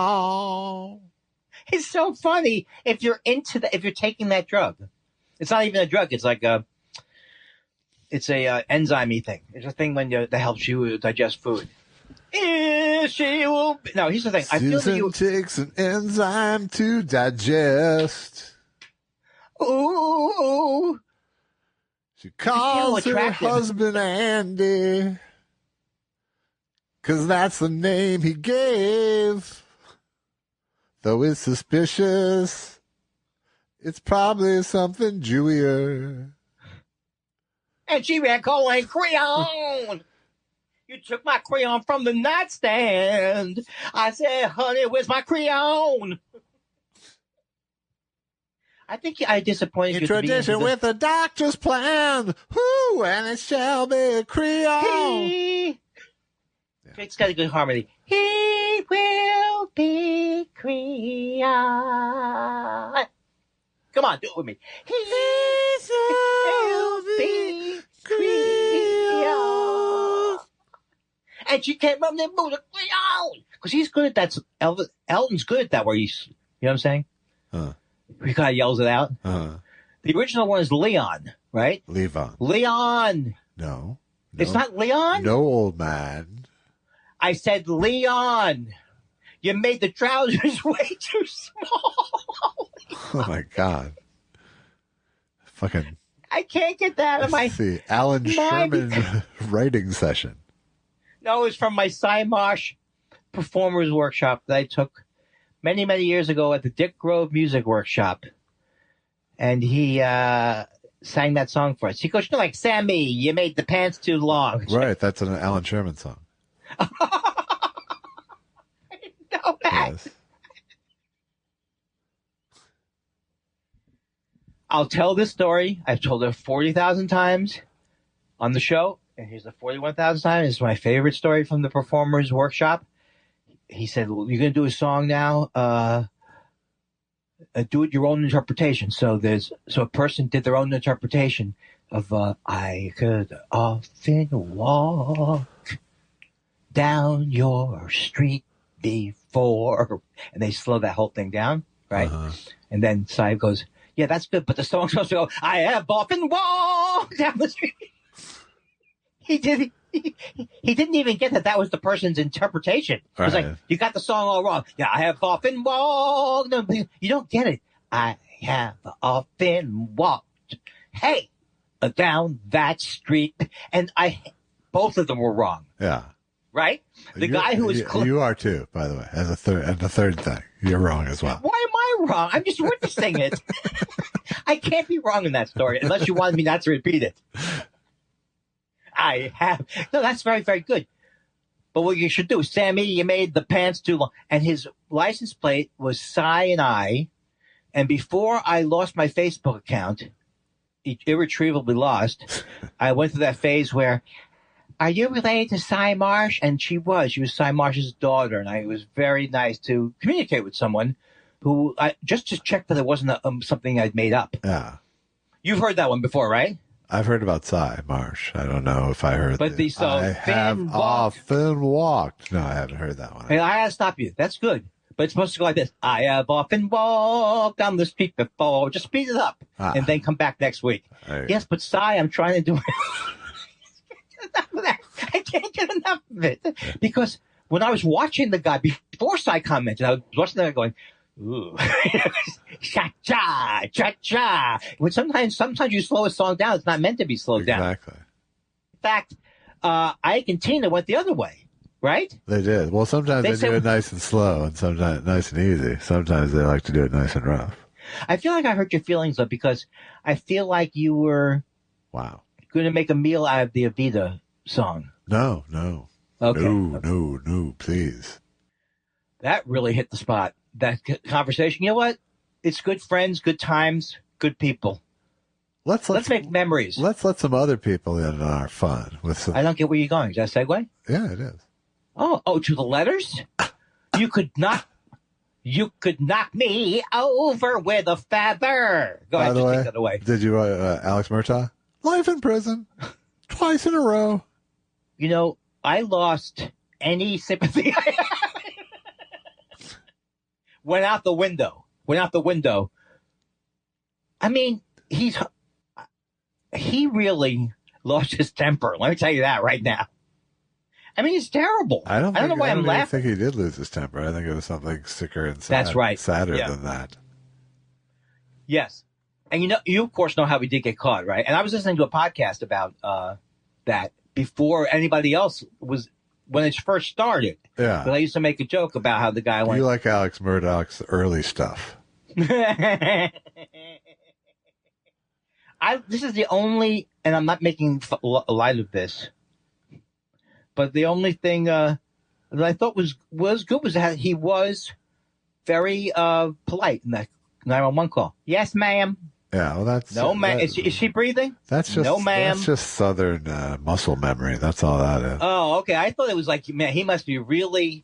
It's so funny if you're taking that drug. It's not even a drug. It's like it's a enzyme-y thing. It's a thing that helps you digest food. She will be. No, here's the thing. I feel that Susan takes an enzyme to digest. Ooh. She calls her husband Andy. 'Cause that's the name he gave. Though it's suspicious, it's probably something Jewier. And she ran calling Creon. You took my crayon from the nightstand. I said, honey, where's my crayon? I think I disappointed you. In tradition with the doctor's plan. Whoo, and it shall be a crayon. It's got a good harmony. He will be crayon. Come on, do it with me. He will be crayon. And she came from the moon, crayon. Because he's good at that. Elton's good at that where he's, you know what I'm saying? He kind of yells it out. The original one is Leon, right? Levon. Leon. No. It's not Leon? No, old man. I said Leon. You made the trousers way too small. Oh, my God. Fucking. I can't get that out of my... See, Alan Sherman writing session. No, it was from my Cymosh performers workshop that I took many, many years ago at the Dick Grove Music Workshop. And he sang that song for us. He goes, like, Sammy, you made the pants too long. Right, that's an Alan Sherman song. I didn't know that. Yes. I'll tell this story. I've told it 40,000 times on the show. And here's the 41,000th time. It's my favorite story from the performers workshop. He said, well, you're going to do a song now. Do it your own interpretation. So a person did their own interpretation of I could often walk down your street before, and they slow that whole thing down, right? And then Cy goes, yeah, that's good, but the song's supposed to go, I have often walked down the street. He didn't even get that was the person's interpretation. It was like, you got the song all wrong. Yeah, I have often walked. No, you don't get it. I have often walked, hey, down that street. And both of them were wrong. Yeah. Right? The guy who was... You are too, by the way, as the third thing. You're wrong as well. Why am I wrong? I'm just witnessing it. I can't be wrong in that story unless you wanted me not to repeat it. I have. No, that's very, very good. But what you should do, Sammy, you made the pants too long. And his license plate was cyanide. And before I lost my Facebook account, irretrievably lost, I went through that phase where, are you related to Cy Marsh? And she was Cy Marsh's daughter. And it was very nice to communicate with someone who, just to check that it wasn't something I'd made up. Yeah. You've heard that one before, right? I've heard about Cy Marsh. I don't know if I heard but I have often walked. No, I haven't heard that one. Hey, I gotta stop you. That's good. But it's supposed to go like this. I have often walked down the street before. Just speed it up. And then come back next week. Yes, but Cy, I'm trying to do it. I can't get enough of it. Because when I was watching the guy, before Cy commented, I was watching the guy going, ooh, cha-cha, cha-cha. When sometimes you slow a song down, it's not meant to be slowed down. Exactly. In fact, Ike and Tina went the other way, right? They did. Well, sometimes they do it nice and slow, and sometimes nice and easy. Sometimes they like to do it nice and rough. I feel like I hurt your feelings, though, because I feel like you were going to make a meal out of the Evita song. No. Okay. No, please. That really hit the spot. That conversation, you know what? It's good friends, good times, good people. Let's make memories. Let's let some other people in on our fun with some. I don't get where you're going. Is that a segue? Yeah, it is. Oh, to the letters? You could knock me over with a feather. Go ahead, take that away. Did you, Alex Murtaugh? Life in prison, twice in a row. You know, I lost any sympathy I had. Went out the window. I mean, he really lost his temper. Let me tell you that right now. I mean, it's terrible. I don't know why I'm laughing. I think he did lose his temper. I think it was something sicker and That's right. sadder than that. Yes. And you of course know how we did get caught, right? And I was listening to a podcast about that before anybody else was, when it first started. Yeah. But I used to make a joke about how the guy went. You like Alex Murdaugh's early stuff. This is the only, and I'm not making light of this, but the only thing that I thought was good was that he was very polite in that 911 call. Yes, ma'am. Yeah, well, that's no, ma'am. Is she breathing? That's just no, ma'am. That's just Southern muscle memory. That's all that is. Oh, okay. I thought it was like, man, he must be really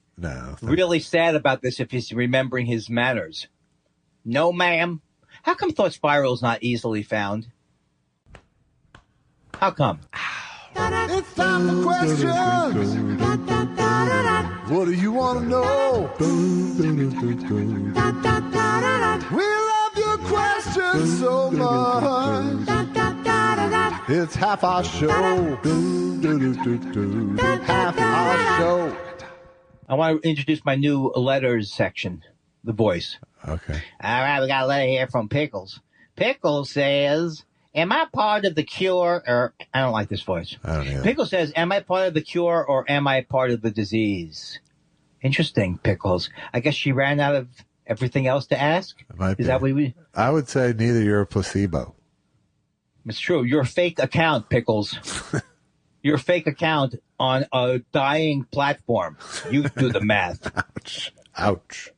sad about this if he's remembering his manners. No, ma'am. How come Thought Spiral is not easily found? How come? It's time for questions. What do you want to know? We love your questions so much. It's half our show. Half our show. I want to introduce my new letters section, the voice. Okay. All right, we got a letter here from Pickles. Pickles says, am I part of the cure, or I don't like this voice. I don't either. Pickles says, am I part of the cure or am I part of the disease? Interesting, Pickles. I guess she ran out of everything else to ask. Is that what we? I would say neither you're a placebo. It's true. You're a fake account, Pickles. You're a fake account on a dying platform. You do the math. Ouch. Ouch.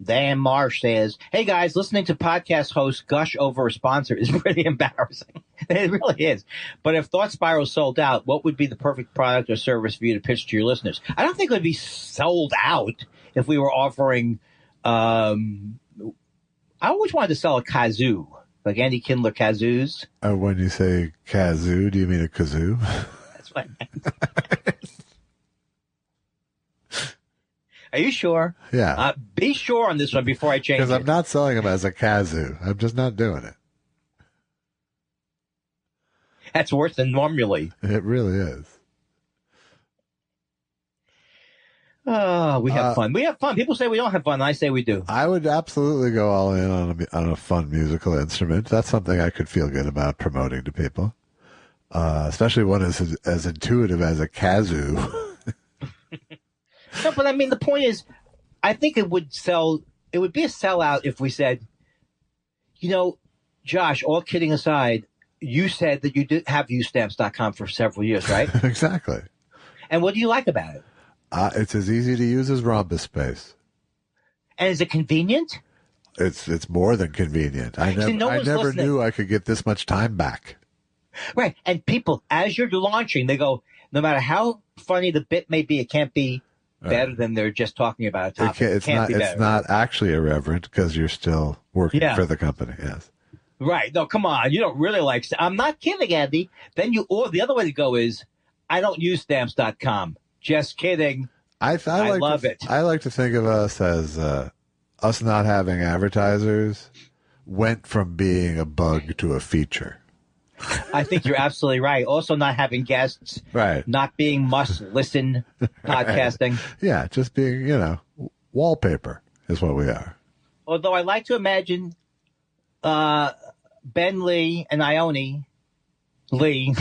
Dan Marsh says, hey guys, listening to podcast host gush over a sponsor is pretty embarrassing. It really is. But if Thought Spiral sold out, what would be the perfect product or service for you to pitch to your listeners? I don't think it would be sold out if we were offering, I always wanted to sell a kazoo, like Andy Kindler kazoos. When you say kazoo, do you mean a kazoo? That's what I meant. Are you sure? Yeah. Be sure on this one before I change it. Because I'm not selling them as a kazoo. I'm just not doing it. That's worse than normally. It really is. Oh, we have fun. We have fun. People say we don't have fun. I say we do. I would absolutely go all in on a fun musical instrument. That's something I could feel good about promoting to people. Especially one as intuitive as a kazoo. No, but I mean, the point is, I think it would be a sellout if we said, you know, Josh, all kidding aside, you said that you did have used stamps.com for several years, right? Exactly. And what do you like about it? It's as easy to use as rhombus space. And is it convenient? It's more than convenient. I never knew I could get this much time back. Right. And people, as you're launching, they go, no matter how funny the bit may be, it can't be better than they're just talking about a topic. It's not actually irreverent because you're still working for the company. Yes. Right. No, come on. You don't really like. I'm not kidding, Andy. Then or the other way to go is, I don't use stamps.com. Just kidding. I love it. I like to think of us as us not having advertisers went from being a bug to a feature. I think you're absolutely right. Also, not having guests, right? Not being must-listen podcasting. Yeah, just being, wallpaper is what we are. Although I like to imagine Ben Lee and Ione Lee.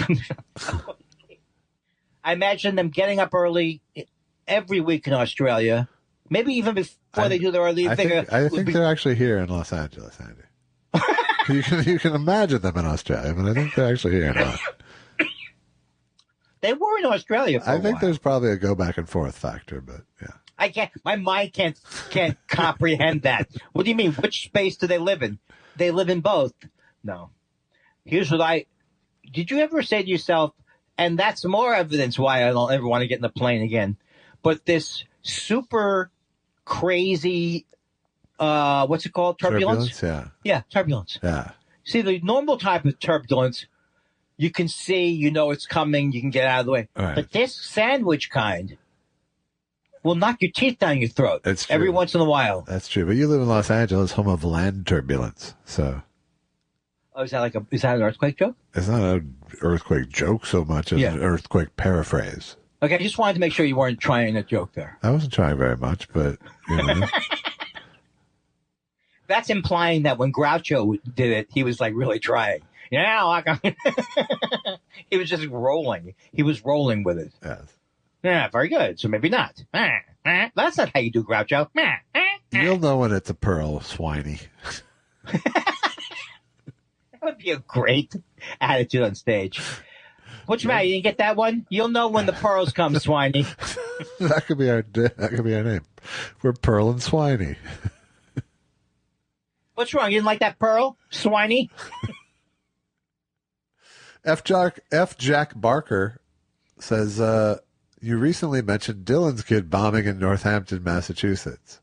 I imagine them getting up early every week in Australia, maybe even before they do their early. I think they're actually here in Los Angeles, Andy. You can imagine them in Australia, but I think they're actually here now. They were in Australia for a while. There's probably a go back and forth factor, but yeah. I can't. My mind can't comprehend that. What do you mean? Which space do they live in? They live in both. No. Here's what did you ever say to yourself, and that's more evidence why I don't ever want to get in the plane again, but this super crazy, what's it called? Turbulence? Yeah. Yeah, turbulence. Yeah. See, the normal type of turbulence, you can see, it's coming, you can get out of the way. Right. But this sandwich kind will knock your teeth down your throat every once in a while. That's true. But you live in Los Angeles, home of land turbulence. So. Oh, is that an earthquake joke? It's not an earthquake joke so much as an earthquake paraphrase. Okay, I just wanted to make sure you weren't trying a joke there. I wasn't trying very much, but, That's implying that when Groucho did it, he was really trying. Yeah, he was just rolling. He was rolling with it. Yes. Yeah, very good. So maybe not. That's not how you do Groucho. You'll know when it's a pearl, swiney. That would be a great attitude on stage. What's the matter? You didn't get that one? You'll know when the pearls come, swiney. That could be our name. We're Pearl and Swiney. What's wrong? You didn't like that pearl, swiney? F. Jack Barker says, you recently mentioned Dylan's kid bombing in Northampton, Massachusetts.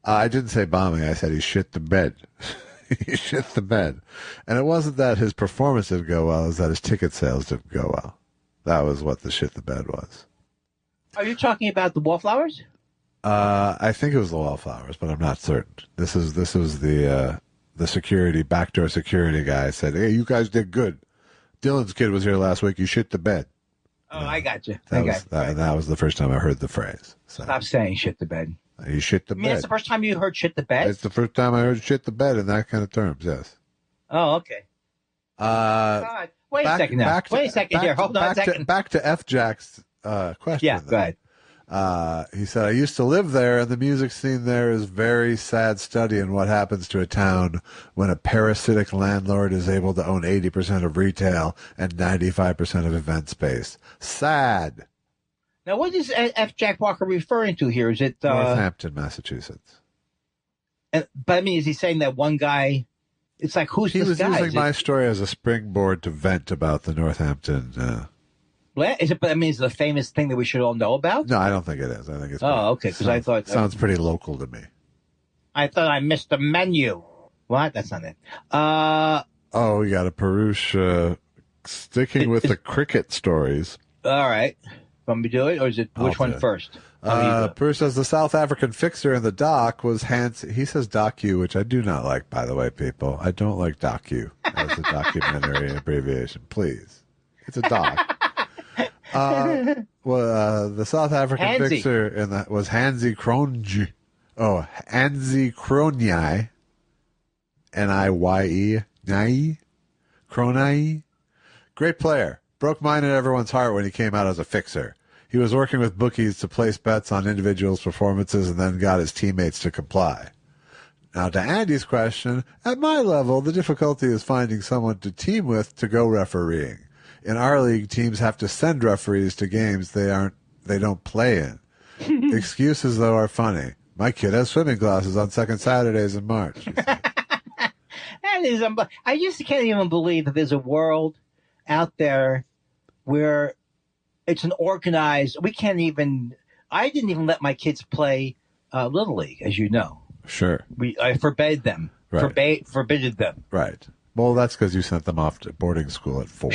I didn't say bombing. I said he shit the bed. He shit the bed. And it wasn't that his performance didn't go well, it was that his ticket sales didn't go well. That was what the shit the bed was. Are you talking about the Wallflowers? I think it was the Wallflowers, but I'm not certain. This was the the backdoor security guy said, "Hey, you guys did good. Dylan's kid was here last week. You shit the bed." Oh, I got you. That was the first time I heard the phrase. So. Stop saying shit the bed. You shit the bed. That's the first time you heard shit the bed? It's the first time I heard shit the bed in that kind of terms, yes. Oh, okay. God. Wait a second now. Wait a second here. Hold on a second. Back to F. Jack's question. Yeah, go ahead. He said, I used to live there, and the music scene there is very sad study in what happens to a town when a parasitic landlord is able to own 80% of retail and 95% of event space. Sad. Now, what is F. Jack Walker referring to here? Is it Northampton, Massachusetts? But I mean, is he saying that one guy? It's like, who's this guy? He was using my story as a springboard to vent about the Northampton. Is it? But I mean, is it a famous thing that we should all know about? No, I don't think it is. I think it's. Okay. Because I thought sounds pretty local to me. I thought I missed the menu. What? That's not it. We got a Perush sticking with the cricket stories. All right. Want me to do it, or is it which one first? Perush says the South African fixer in the doc was he says docu, which I do not like, by the way, people. I don't like docu as a documentary abbreviation. Please. It's a doc. The South African fixer in that was Hansi Kronje. Oh, Hansi Kronje. N-I-Y-E. Nye? Kronje? Great player. Broke mine and everyone's heart when he came out as a fixer. He was working with bookies to place bets on individuals' performances and then got his teammates to comply. Now, to Andy's question, at my level, the difficulty is finding someone to team with to go refereeing. In our league, teams have to send referees to games they don't play in. Excuses, though, are funny. My kid has swimming classes on second Saturdays in March. That is, I just can't even believe that there's a world out there where it's an organized. I didn't even let my kids play Little League, as you know. Sure. I forbade them. Right. Forbidded them. Right. Well, that's because you sent them off to boarding school at 4.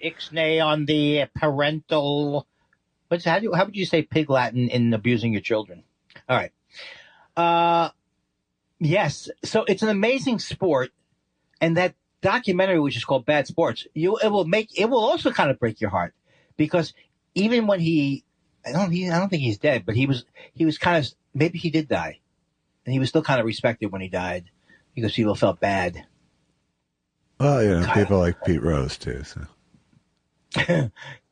Ixnay on the parental. How would you say pig Latin in abusing your children? All right. Yes. So it's an amazing sport, and that documentary, which is called Bad Sports, it will also kind of break your heart, because even when I don't think he's dead, but he was kind of, maybe he did die, and he was still kind of respected when he died because people felt bad. Well, people like Pete Rose too. So.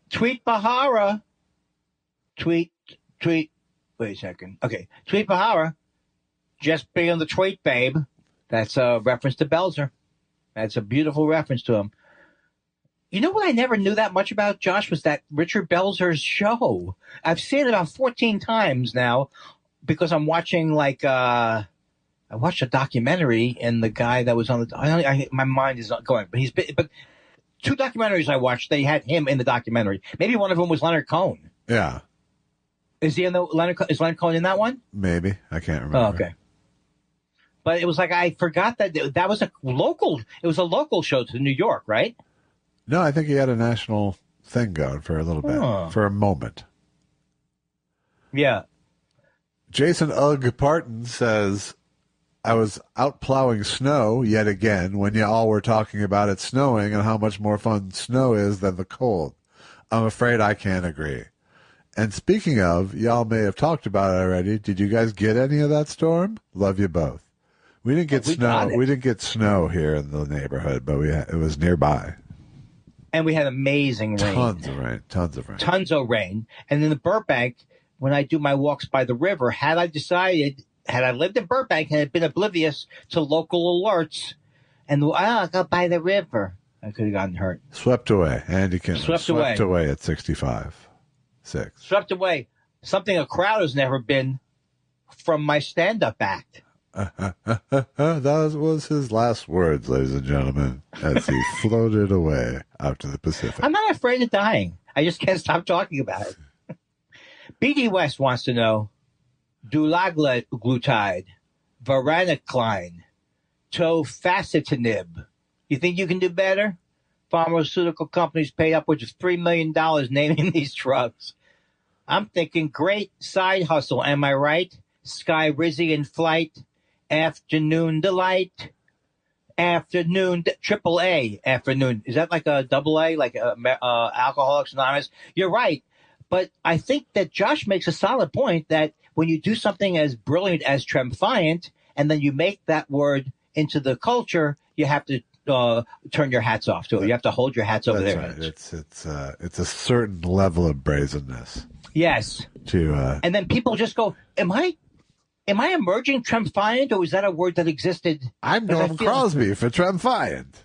Tweet Bahara. Tweet. Wait a second. Okay. Tweet Bahara. Just being the tweet, babe. That's a reference to Belzer. That's a beautiful reference to him. You know what I never knew that much about, Josh, was that Richard Belzer's show. I've seen it about 14 times now because I'm watching I watched a documentary, and the guy that was on my mind is not going, but 2 documentaries I watched, they had him in the documentary. Maybe one of them was Leonard Cohen. Yeah. Is Leonard Cohen in that one? Maybe. I can't remember. Oh, okay. But it was like, I forgot that was a local show to New York, right? No, I think he had a national thing going for a little bit, for a moment. Yeah. Jason Ugg Parton says, I was out plowing snow yet again when you all were talking about it snowing and how much more fun snow is than the cold. I'm afraid I can't agree. And speaking of, y'all may have talked about it already. Did you guys get any of that storm? Love you both. We didn't get snow. We didn't get snow here in the neighborhood, but it was nearby. And we had amazing rain. Tons of rain. And in the Burbank, when I do my walks by the river, had I lived in Burbank and had been oblivious to local alerts, and I'll go by the river, I could have gotten hurt. Swept away. Andy Kindler. Swept away at 65.6. Swept away. Something a crowd has never been from my stand-up act. That was his last words, ladies and gentlemen, as he floated away out to the Pacific. I'm not afraid of dying. I just can't stop talking about it. BD West wants to know, dulaglutide, varenicline, tofacitinib. You think you can do better? Pharmaceutical companies paid upwards of $3 million naming these drugs. I'm thinking great side hustle, am I right? Sky Rizzy in flight. Afternoon delight. Afternoon, triple A, afternoon. Is that like a double A, like Alcoholics Anonymous? You're right. But I think that Josh makes a solid point that when you do something as brilliant as triumphant, and then you make that word into the culture, you have to turn your hats off to it. You have to hold your hats over their heads. Right. It's a certain level of brazenness. Yes. And then people just go, Am I emerging triumphant, or is that a word that existed? I'm Norm Crosby for triumphant.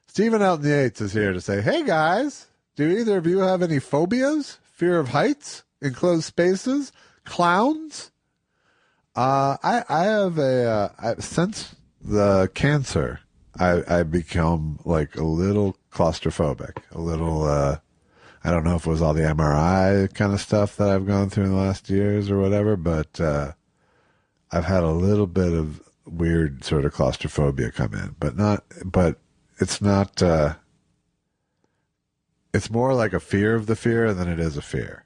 Stephen out in the Eights is here to say, hey, guys, do either of you have any phobias? Fear of heights, enclosed spaces, clowns? I have since the cancer, I become like a little claustrophobic, a little, I don't know if it was all the MRI kind of stuff that I've gone through in the last years or whatever, but I've had a little bit of weird sort of claustrophobia come in, but it's not, it's more like a fear of the fear than it is a fear.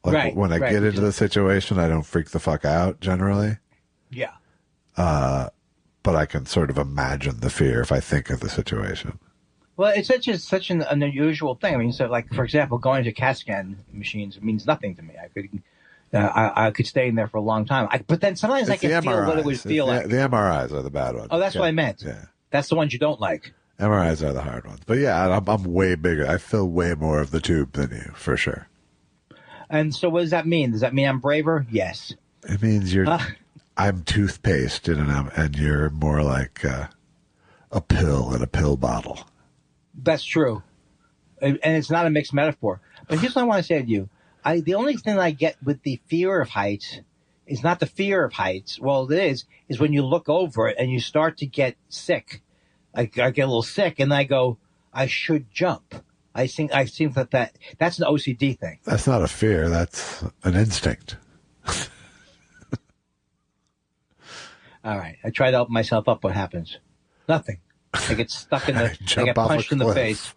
Like when I get into the situation, I don't freak the fuck out generally. Yeah. But I can sort of imagine the fear if I think of the situation. Well, it's such an unusual thing. I mean, so like, for example, going to CAT scan machines means nothing to me. I could stay in there for a long time. But then sometimes I can feel what it would feel like. The MRIs are the bad ones. Oh, that's what I meant. Yeah. That's the ones you don't like. MRIs are the hard ones. But yeah, I'm way bigger. I fill way more of the tube than you, for sure. And so what does that mean? Does that mean I'm braver? Yes. It means I'm toothpaste and you're more like a pill in a pill bottle. That's true. And it's not a mixed metaphor. But here's what I want to say to you. The only thing I get with the fear of heights is not the fear of heights. Well, it is when you look over it and you start to get sick. I get a little sick and I go, I should jump. I think that's an OCD thing. That's not a fear. That's an instinct. All right. I try to help myself up. What happens? Nothing. I get stuck in I get punched in the face.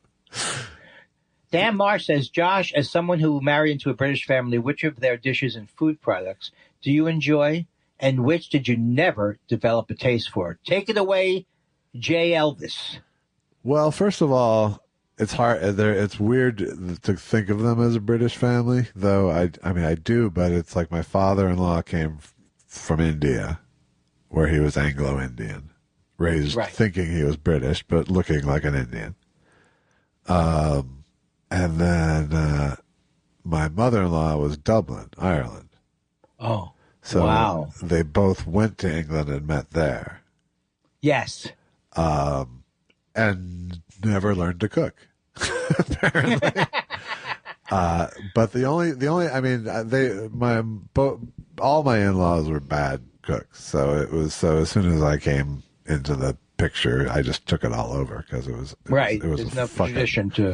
Dan Marsh says, Josh, as someone who married into a British family, which of their dishes and food products do you enjoy, and which did you never develop a taste for? Take it away, J. Elvis. Well, first of all, it's hard. It's weird to think of them as a British family, though. I mean, I do, but it's like my father-in-law came from India, where he was Anglo-Indian, raised thinking he was British, but looking like an Indian. And then my mother-in-law was Dublin, Ireland. Oh, so wow. They both went to England and met there. Yes. And never learned to cook, apparently. But the only, I mean, all my in-laws were bad cooks. So as soon as I came into the picture, I just took it all over because it was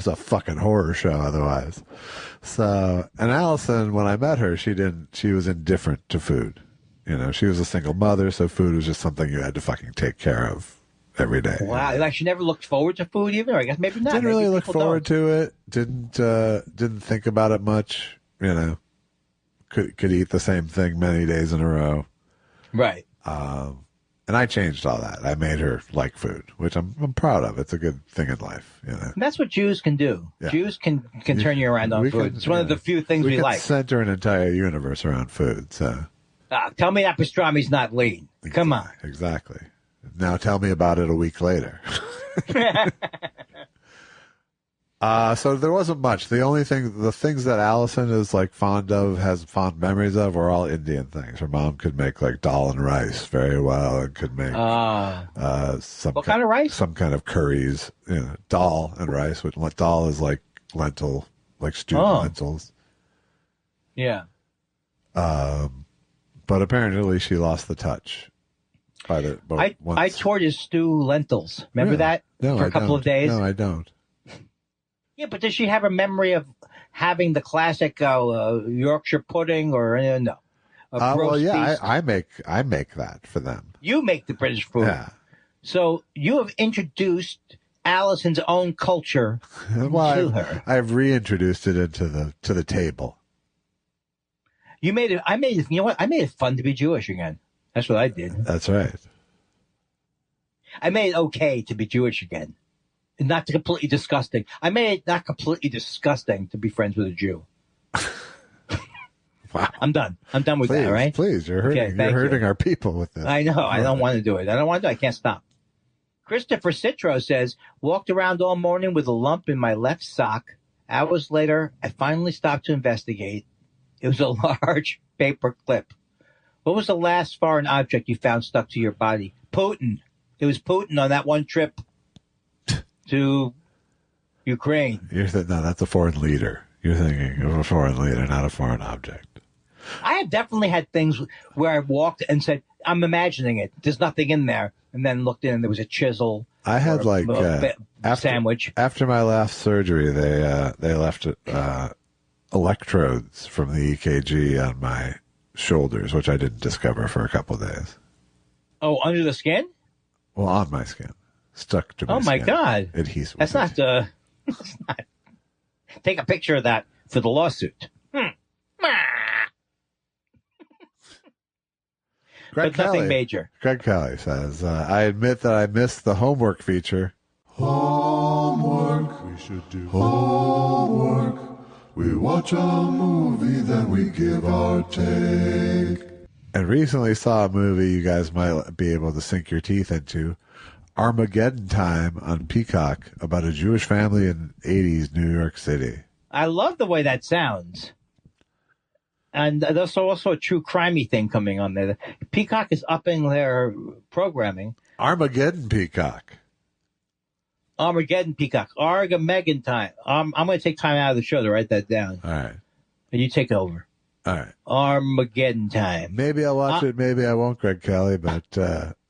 a fucking horror show otherwise. So, and Allison, when I met her, she was indifferent to food. You know, she was a single mother, so food was just something you had to fucking take care of every day. Wow, like she never looked forward to food even, or I guess maybe not. Didn't really look forward to it. Didn't think about it much. You know, could eat the same thing many days in a row. Right. And I changed all that. I made her like food, which I'm proud of. It's a good thing in life, you know. And that's what Jews can do. Yeah. Jews can turn you around on food. It's one of the few things we like. Center an entire universe around food. So, tell me that pastrami's not lean. Come on. Exactly. Now tell me about it a week later. So there wasn't much. The things that Allison is like fond of, has fond memories of, are all Indian things. Her mom could make like dal and rice very well, and could make what kind of rice? Some kind of curries. You know, dal and rice. Dal is like lentil, like stewed lentils. Yeah. But apparently she lost the touch. I taught her stew lentils. Remember that? No, for a couple of days. No, I don't. Yeah, but does she have a memory of having the classic Yorkshire pudding or no? Well, yeah, I make that for them. You make the British food. Yeah. So you have introduced Allison's own culture to her. I've reintroduced it into the table. I made it. You know what? I made it fun to be Jewish again. That's what I did. That's right. I made it okay to be Jewish again. Not completely disgusting. I made it not completely disgusting to be friends with a Jew. Wow. I'm done. I'm done with that, right? Please, you're hurting. Okay, you're hurting our people with this. I know. I don't want to do it. I can't stop. Christopher Citro says, walked around all morning with a lump in my left sock. Hours later, I finally stopped to investigate. It was a large paper clip. What was the last foreign object you found stuck to your body? Putin. It was Putin on that one trip to Ukraine. No, that's a foreign leader. You're thinking of a foreign leader, not a foreign object. I have definitely had things where I walked and said, I'm imagining it. There's nothing in there. And then looked in and there was a chisel. I had sandwich. After my last surgery, they left electrodes from the EKG on my shoulders, which I didn't discover for a couple of days. Oh, under the skin? Well, on my skin. Stuck to my skin. Oh, my God. Adhesive. That's not... Take a picture of that for the lawsuit. Greg but Kelly, nothing major. Greg Kelly says, I admit that I missed the homework feature. Homework, we should do homework. We watch a movie, then we give our take. And recently saw a movie you guys might be able to sink your teeth into, Armageddon Time on Peacock, about a Jewish family in 80s New York City. I love the way that sounds. And there's also a true crimey thing coming on there. Peacock is upping their programming. Armageddon Peacock. Armageddon Peacock. Armageddon Time. I'm going to take time out of the show to write that down. All right. And you take over. All right. Armageddon Time. Maybe I'll watch it. Maybe I won't, Greg Kelly. But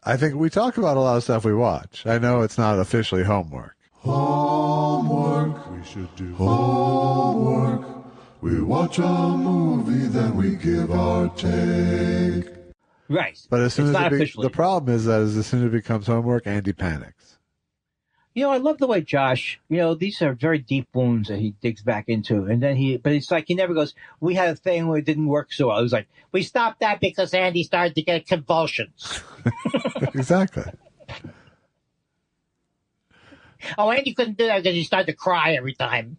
I think we talk about a lot of stuff we watch. I know it's not officially homework. Homework. We should do homework. We watch a movie, then we give our take. Right. But as soon as the problem is that as soon as it becomes homework, Andy panics. I love the way Josh, these are very deep wounds that he digs back into. And then but it's like he never goes, we had a thing where it didn't work so well. It was like, we stopped that because Andy started to get convulsions. Exactly. Oh, Andy couldn't do that because he started to cry every time.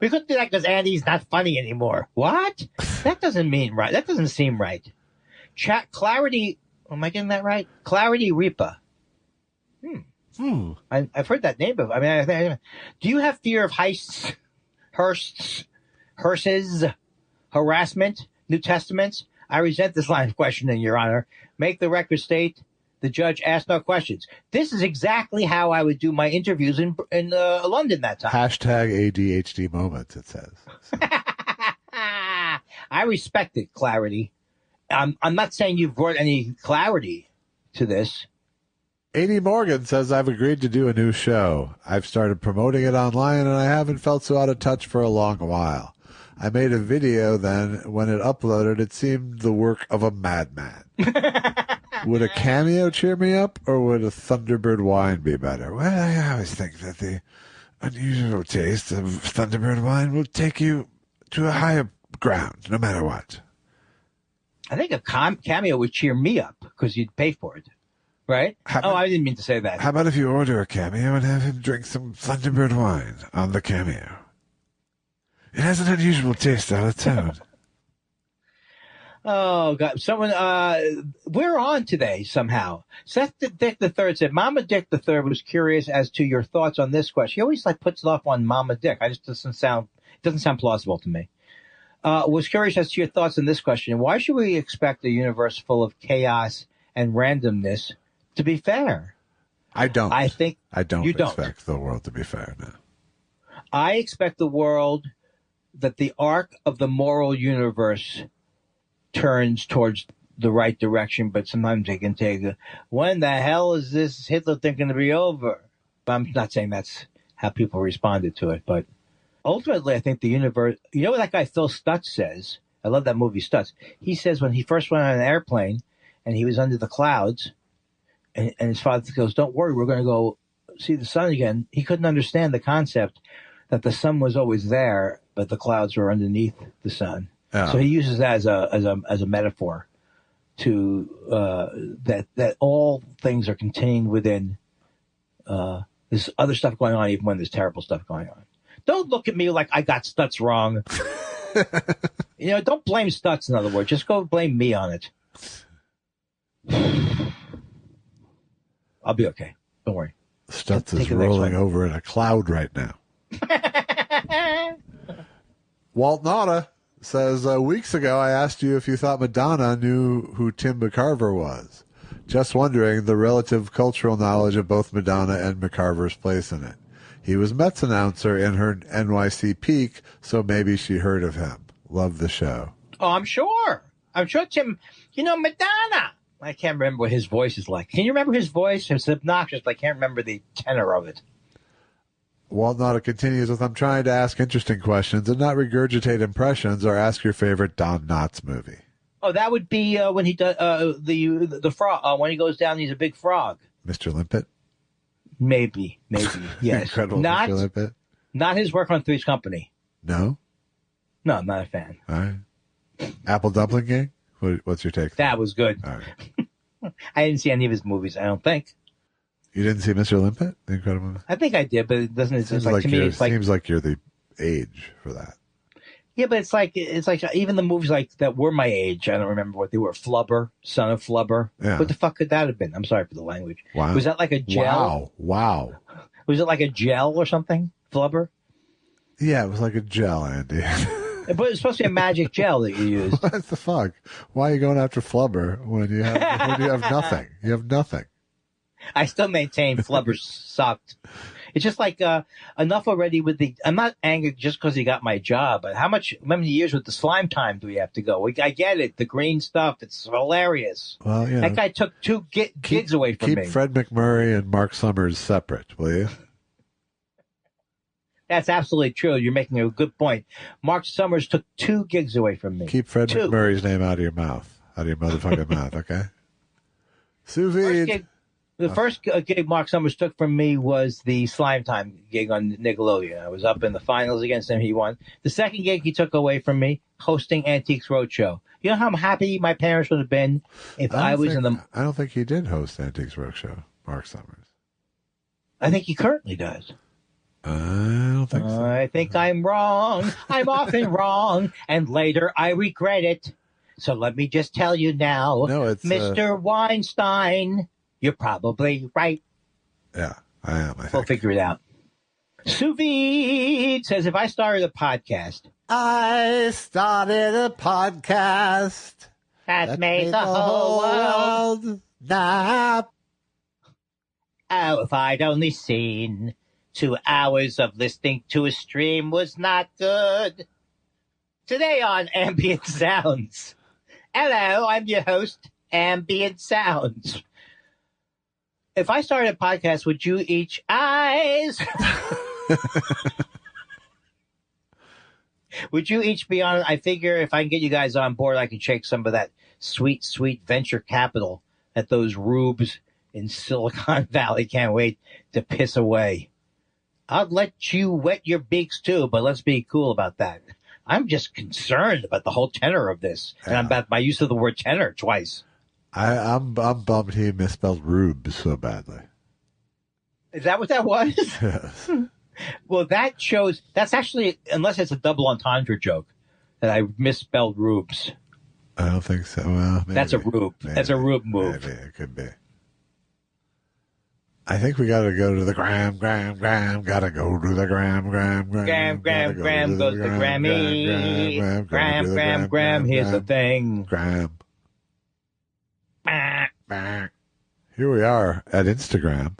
We couldn't do that because Andy's not funny anymore. What? That doesn't mean right. That doesn't seem right. Clarity. Am I getting that right? Clarity Reaper. I've heard that name before. I mean, do you have fear of heists, hearses, harassment, New Testaments? I resent this line of questioning, Your Honor. Make the record state the judge asked no questions. This is exactly how I would do my interviews in London that time. Hashtag ADHD moments, it says. So. I respect it, Clarity. I'm not saying you've brought any clarity to this. A.D. Morgan says, I've agreed to do a new show. I've started promoting it online, and I haven't felt so out of touch for a long while. I made a video then. When it uploaded, it seemed the work of a madman. Would a cameo cheer me up, or would a Thunderbird wine be better? Well, I always think that the unusual taste of Thunderbird wine will take you to a higher ground, no matter what. I think a cameo would cheer me up, because you'd pay for it. Right? I didn't mean to say that. How about if you order a cameo and have him drink some Thunderbird wine on the cameo? It has an unusual taste on its own. Oh, God. Someone, we're on today somehow. Seth Dick III said, Mama Dick III was curious as to your thoughts on this question. He always puts it off on Mama Dick. It doesn't sound plausible to me. Was curious as to your thoughts on this question. Why should we expect a universe full of chaos and randomness to be fair? I don't. I don't expect the world to be fair, no. I expect the world that the arc of the moral universe turns towards the right direction, but sometimes they can take when the hell is this Hitler thing going to be over? I'm not saying that's how people responded to it, but ultimately I think the universe, what that guy Phil Stutz says? I love that movie Stutz. He says when he first went on an airplane and he was under the clouds, and his father goes, don't worry, we're going to go see the sun again. He couldn't understand the concept that the sun was always there, but the clouds were underneath the sun. Oh. So he uses that as a metaphor that all things are contained within there's other stuff going on, even when there's terrible stuff going on. Don't look at me like I got Stutz wrong. Don't blame Stutz, in other words. Just go blame me on it. I'll be okay. Don't worry. Stutz is rolling over in a cloud right now. Walt Nauta says, weeks ago I asked you if you thought Madonna knew who Tim McCarver was. Just wondering the relative cultural knowledge of both Madonna and McCarver's place in it. He was Mets announcer in her NYC peak, so maybe she heard of him. Love the show. Oh, I'm sure Tim, Madonna. I can't remember what his voice is like. Can you remember his voice? It's obnoxious, but I can't remember the tenor of it. Walt Nauta continues with, I'm trying to ask interesting questions and not regurgitate impressions or ask your favorite Don Knotts movie. Oh, that would be when he does the frog. When he goes down, he's a big frog. Mr. Limpet? Maybe, yes. Incredible Mr. Limpet? Not his work on Three's Company. No? No, I'm not a fan. All right. Apple Dumpling Gang? What's your take? That was good. All right. I didn't see any of his movies, I don't think. You didn't see Mr. Limpet? The Incredible? I think I did, but it doesn't. It seems like you're the age for that. Yeah, but it's like even the movies like that were my age. I don't remember what they were. Flubber, Son of Flubber. Yeah. What the fuck could that have been? I'm sorry for the language. Wow. Was that like a gel? Wow. Was it like a gel or something? Flubber? Yeah, it was like a gel, Andy. But it's supposed to be a magic gel that you used. What the fuck? Why are you going after Flubber when you have nothing? You have nothing. I still maintain Flubber sucked. It's just like enough already with the. I'm not angry just because he got my job, but how many years with the slime time do we have to go? I get it, the green stuff. It's hilarious. Well, that guy took two gigs away from me. Keep Fred McMurray and Mark Summers separate, will you? That's absolutely true. You're making a good point. Mark Summers took 2 gigs away from me. Keep Fred McMurray's name out of your mouth, out of your motherfucking mouth, okay? Sous vide. The first gig Mark Summers took from me was the Slime Time gig on Nickelodeon. I was up in the finals against him. He won. The second gig he took away from me, hosting Antiques Roadshow. You know how happy my parents would have been if I was in the... I don't think he did host Antiques Roadshow, Mark Summers. I think he currently does. I don't think so. I think I'm wrong. I'm often wrong, and later I regret it. So let me just tell you now, Mr. Weinstein... You're probably right. Yeah, I am. We'll figure it out. Sous Vide says, if I started a podcast. I started a podcast. That made the whole world nap. Oh, if I'd only seen 2 hours of listening to a stream was not good. Today on Ambient Sounds. Hello, I'm your host, Ambient Sounds. If I started a podcast, would you each eyes? Would you each be on? I figure if I can get you guys on board, I can shake some of that sweet, sweet venture capital that those rubes in Silicon Valley can't wait to piss away. I'll let you wet your beaks too, but let's be cool about that. I'm just concerned about the whole tenor of this, and about my use of the word tenor twice. I'm bummed he misspelled rube so badly. Is that what that was? Yes. Well, that's actually, unless it's a double entendre joke, that I misspelled rubes. I don't think so. Well, maybe. That's a rube. That's a rube move. Maybe it could be. I think we got to go to the gram. Gotta go to the gram. Gram goes to Grammy. Gram. Here's the thing. Gram. Here we are at Instagram.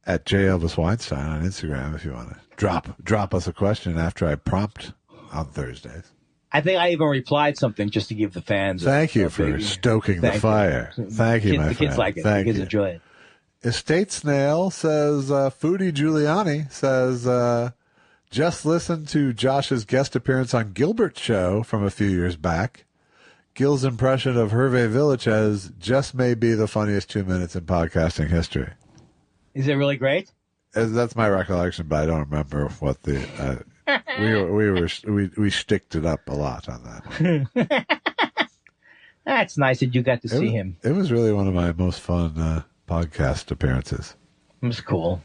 At J. Elvis Weinstein on Instagram, if you want to drop us a question after I prompt on Thursdays. I think I even replied something just to give the fans. Thank you for stoking the fire. Thank you, my friend. The kids like it. The kids enjoy it. Estate Snail says, Foodie Giuliani says, just listen to Josh's guest appearance on Gilbert's show from a few years back. Gil's impression of Hervé Villachez just may be the funniest 2 minutes in podcasting history. Is it really great? That's my recollection, but I don't remember what the we sticked it up a lot on that. That's nice that you got to see him. It was really one of my most fun podcast appearances. It was cool.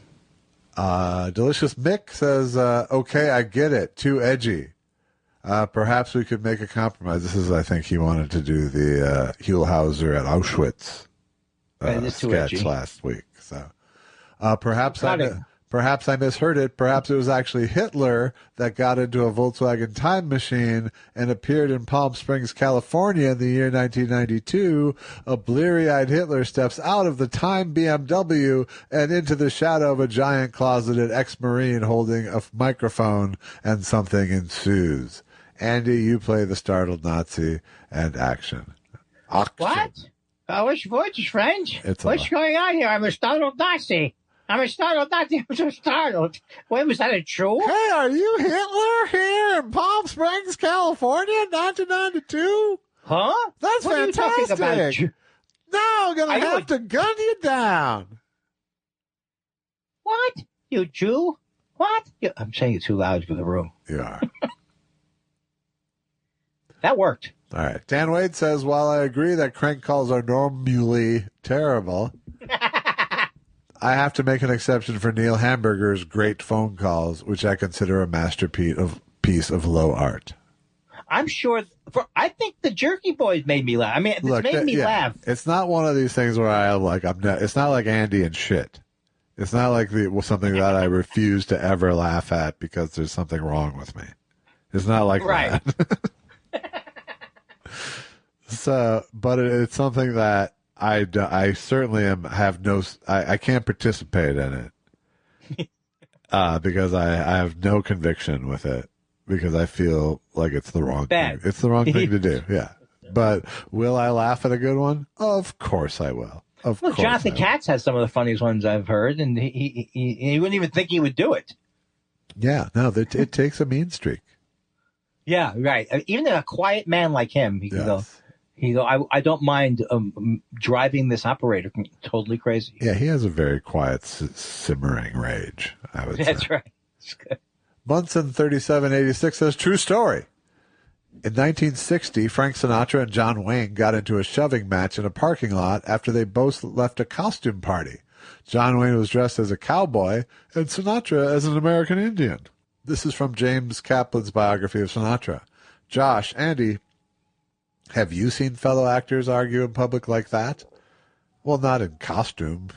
Delicious Mick says, okay, I get it. Too edgy. Perhaps we could make a compromise. This is, I think he wanted to do the Huelhauser at Auschwitz sketch last week. So perhaps I misheard it. Perhaps it was actually Hitler that got into a Volkswagen time machine and appeared in Palm Springs, California in the year 1992. A bleary-eyed Hitler steps out of the time BMW and into the shadow of a giant closeted ex-Marine holding a microphone, and something ensues. Andy, you play the startled Nazi, and action. What? Which French? What's going on here? I'm a startled Nazi. I'm so startled. Wait, was that a joke? Hey, are you Hitler here in Palm Springs, California, 1992? Huh? That's what fantastic. Are you talking about? No, I'm going to have to gun you down. What? You Jew? What? I'm saying it too loud for the room. You are. That worked. All right. Dan Wade says, while I agree that crank calls are normally terrible, I have to make an exception for Neil Hamburger's great phone calls, which I consider a masterpiece of low art. I'm sure. I think the Jerky Boys made me laugh. I mean, this made me laugh. It's not one of these things where it's not like Andy and shit. It's not like something that I refuse to ever laugh at because there's something wrong with me. It's not like that. So, but it's something that I certainly I can't participate in it because I have no conviction with it because I feel like it's the wrong thing. It's the wrong thing to do. Yeah. But will I laugh at a good one? Of course I will. Of course. Jonathan Katz has some of the funniest ones I've heard, and he wouldn't even think he would do it. Yeah. No, it takes a mean streak. Yeah. Right. Even a quiet man like him, he can go. I don't mind driving this operator totally crazy. Yeah, he has a very quiet, simmering rage, I would say. That's right. It's good. Munson 3786 says, true story. In 1960, Frank Sinatra and John Wayne got into a shoving match in a parking lot after they both left a costume party. John Wayne was dressed as a cowboy and Sinatra as an American Indian. This is from James Kaplan's biography of Sinatra. Josh, Andy, have you seen fellow actors argue in public like that? Well, not in costume.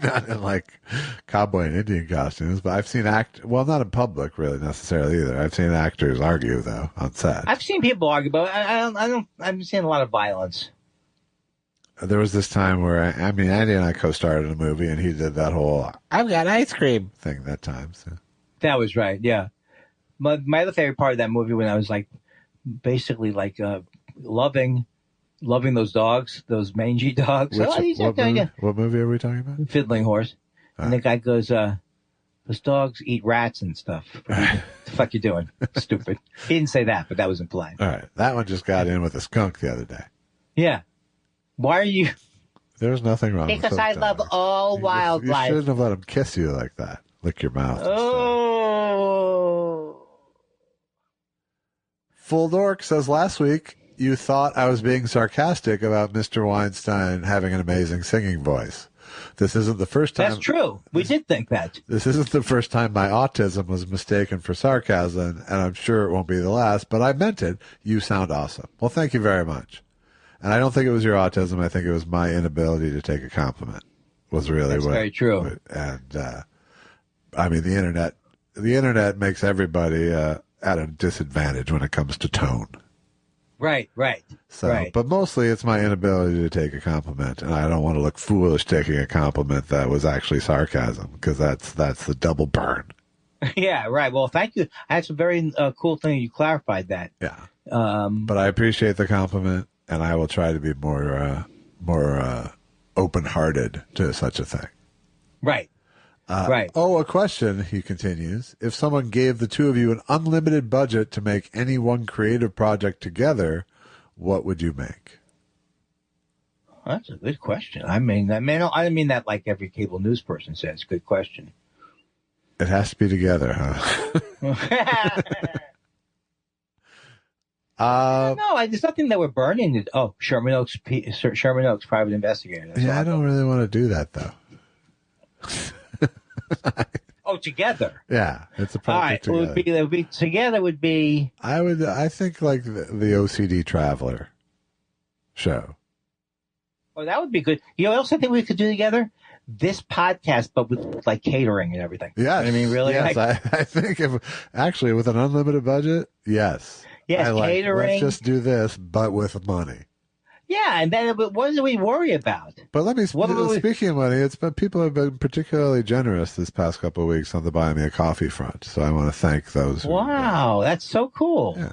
Not in like cowboy and Indian costumes, but I've seen not in public really necessarily either. I've seen actors argue though on set. I've seen people argue, but I've seen a lot of violence. There was this time where Andy and I co-starred in a movie and he did that whole "I've got ice cream" thing that time. So. That was right. Yeah. My other favorite part of that movie when I was like, basically like loving those dogs, those mangy dogs. What movie are we talking about? Fiddling Horse. And the guy goes, those dogs eat rats and stuff. What the fuck you doing? Stupid. He didn't say that, but that was implied. All right. That one just got in with a skunk the other day. Yeah. Why are you? There's nothing wrong with because I love all wildlife. You shouldn't have let him kiss you like that. Lick your mouth. Oh. Full Dork says, last week, you thought I was being sarcastic about Mr. Weinstein having an amazing singing voice. This isn't the first time. That's true. We did think that. This isn't the first time my autism was mistaken for sarcasm, and I'm sure it won't be the last, but I meant it. You sound awesome. Well, thank you very much. And I don't think it was your autism. I think it was my inability to take a compliment was really That's very true. And, I mean, the internet makes everybody at a disadvantage when it comes to tone. Right. So, right. But mostly it's my inability to take a compliment, and I don't want to look foolish taking a compliment that was actually sarcasm, because that's the double burn. Yeah, right. Well, thank you. That's a very cool thing. You clarified that. Yeah. But I appreciate the compliment, and I will try to be more open-hearted to such a thing. Right. Right. Oh, a question, he continues. If someone gave the two of you an unlimited budget to make any one creative project together, what would you make? That's a good question. I mean that like every cable news person says. Good question. It has to be together, huh? No, there's nothing that we're burning. Oh, Sherman Oaks, private investigator. Yeah, I don't really want to do that though. Oh, together. Yeah, it's a project together. Together would be. I think like the OCD Traveler show. Oh, that would be good. You know what else I think we could do together? This podcast, but with like catering and everything. Yes. You know what I mean, really? Yes, I think actually with an unlimited budget, yes. Yes, catering. Let's just do this, but with money. Yeah, and then what do we worry about? But speaking of money, people have been particularly generous this past couple of weeks on the Buy Me a Coffee front. So I want to thank those. Wow, that's so cool. Yeah.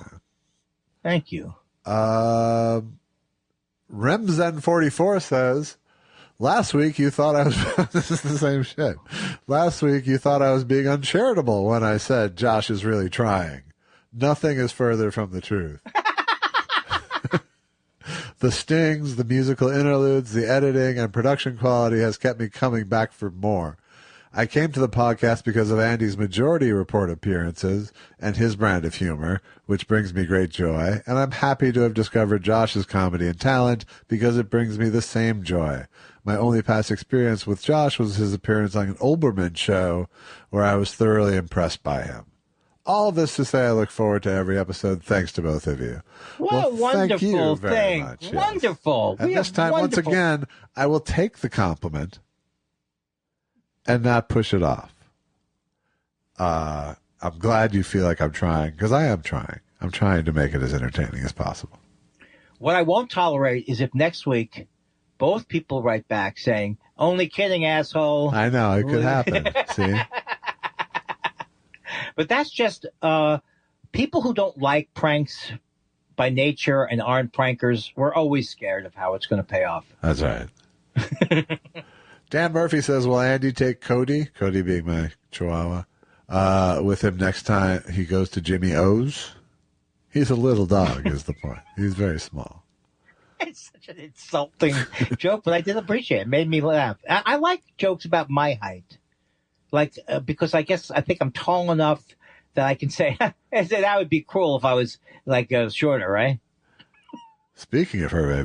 Thank you. Remzen44 says, last week you thought I was, this is the same shit. Last week you thought I was being uncharitable when I said Josh is really trying. Nothing is further from the truth. The stings, the musical interludes, the editing, and production quality has kept me coming back for more. I came to the podcast because of Andy's Majority Report appearances and his brand of humor, which brings me great joy, and I'm happy to have discovered Josh's comedy and talent because it brings me the same joy. My only past experience with Josh was his appearance on an Olbermann show, where I was thoroughly impressed by him. All of this to say I look forward to every episode. Thanks to both of you. Well, wonderful thank you very thing. much, yes. Wonderful. And this time, once again, I will take the compliment and not push it off. I'm glad you feel like I'm trying, because I am trying. I'm trying to make it as entertaining as possible. What I won't tolerate is if next week both people write back saying, only kidding, asshole. I know, it could happen. See? But that's just people who don't like pranks by nature and aren't prankers. We're always scared of how it's going to pay off. That's right. Dan Murphy says, will Andy take Cody being my chihuahua, with him next time he goes to Jimmy O's? He's a little dog is the point. He's very small. It's such an insulting joke, but I did appreciate it. It made me laugh. I like jokes about my height. Like, because I think I'm tall enough that I can say, that would be cruel if I was, like, shorter, right? Speaking of Hervé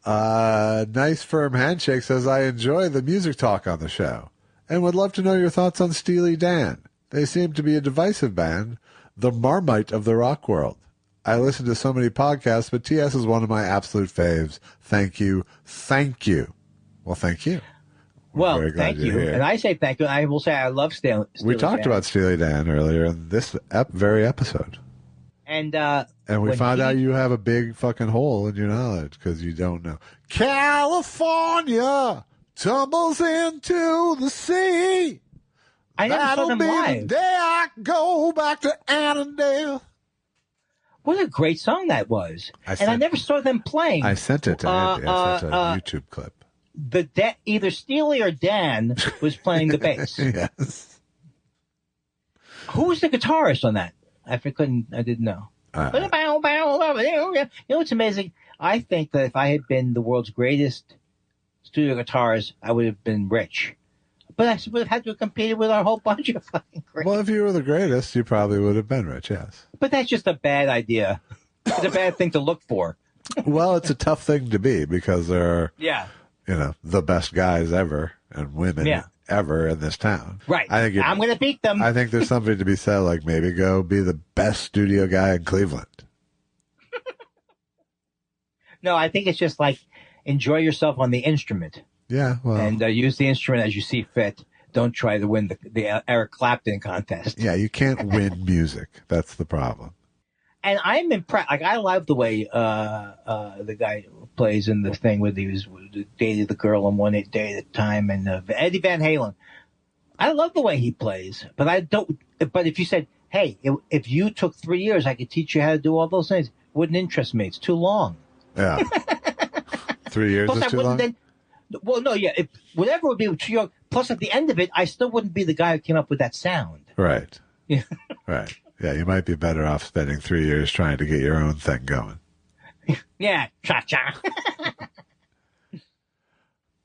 Villachez, Nice Firm Handshake says, I enjoy the music talk on the show and would love to know your thoughts on Steely Dan. They seem to be a divisive band, the Marmite of the rock world. I listen to so many podcasts, but TS is one of my absolute faves. Thank you. Thank you. Well, thank you. Well, thank you. And I say thank you. I will say I love Steely Dan. We talked about Steely Dan earlier in this very episode. And we found out you have a big fucking hole in your knowledge because you don't know. California tumbles into the sea. I never saw them live. That'll be the day I go back to Annandale. What a great song that was. I never saw them playing. I sent it to Andy. I sent a YouTube clip. Either Steely or Dan was playing the bass. Yes. Who was the guitarist on that? I didn't know. You know what's amazing? I think that if I had been the world's greatest studio guitarist, I would have been rich. But I would have had to have competed with a whole bunch of fucking great. Well, if you were the greatest, you probably would have been rich, yes. But that's just a bad idea. It's a bad thing to look for. Well, it's a tough thing to be because there are, the best guys ever and women ever in this town. Right. I'm going to beat them. I think there's something to be said, like maybe go be the best studio guy in Cleveland. No, I think it's just like enjoy yourself on the instrument. Yeah, well. And use the instrument as you see fit. Don't try to win the Eric Clapton contest. Yeah, you can't win music. That's the problem. And I'm impressed. Like, I love the way the guy plays in the thing where he dated the girl on one day at a time, and Eddie Van Halen. I love the way he plays, but I don't. But if you said, "Hey, if you took 3 years, I could teach you how to do all those things," it wouldn't interest me. It's too long. Yeah, 3 years is too long. Well, no, yeah. Whatever would be too young. Plus, at the end of it, I still wouldn't be the guy who came up with that sound. Right. Yeah. Right. Yeah, you might be better off spending 3 years trying to get your own thing going. Yeah, cha-cha.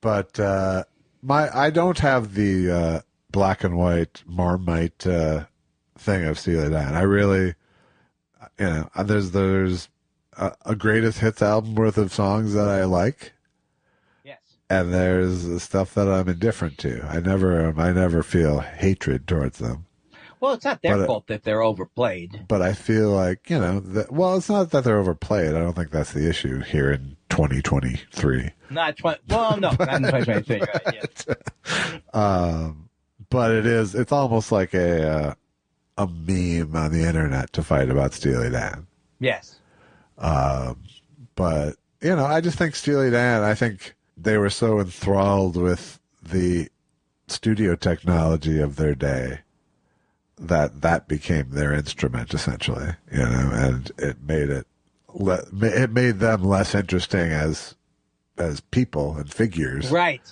But I don't have the black and white Marmite thing of Steely Dan. there's a greatest hits album worth of songs that I like. Yes. And there's stuff that I'm indifferent to. I never feel hatred towards them. Well, it's not their fault that they're overplayed. But I feel like, it's not that they're overplayed. I don't think that's the issue here in 2023. Not in 2023. Right, yeah. But it's almost like a meme on the internet to fight about Steely Dan. Yes. But, I just think Steely Dan, I think they were so enthralled with the studio technology of their day that became their instrument, essentially, and it made them less interesting as people and figures. Right.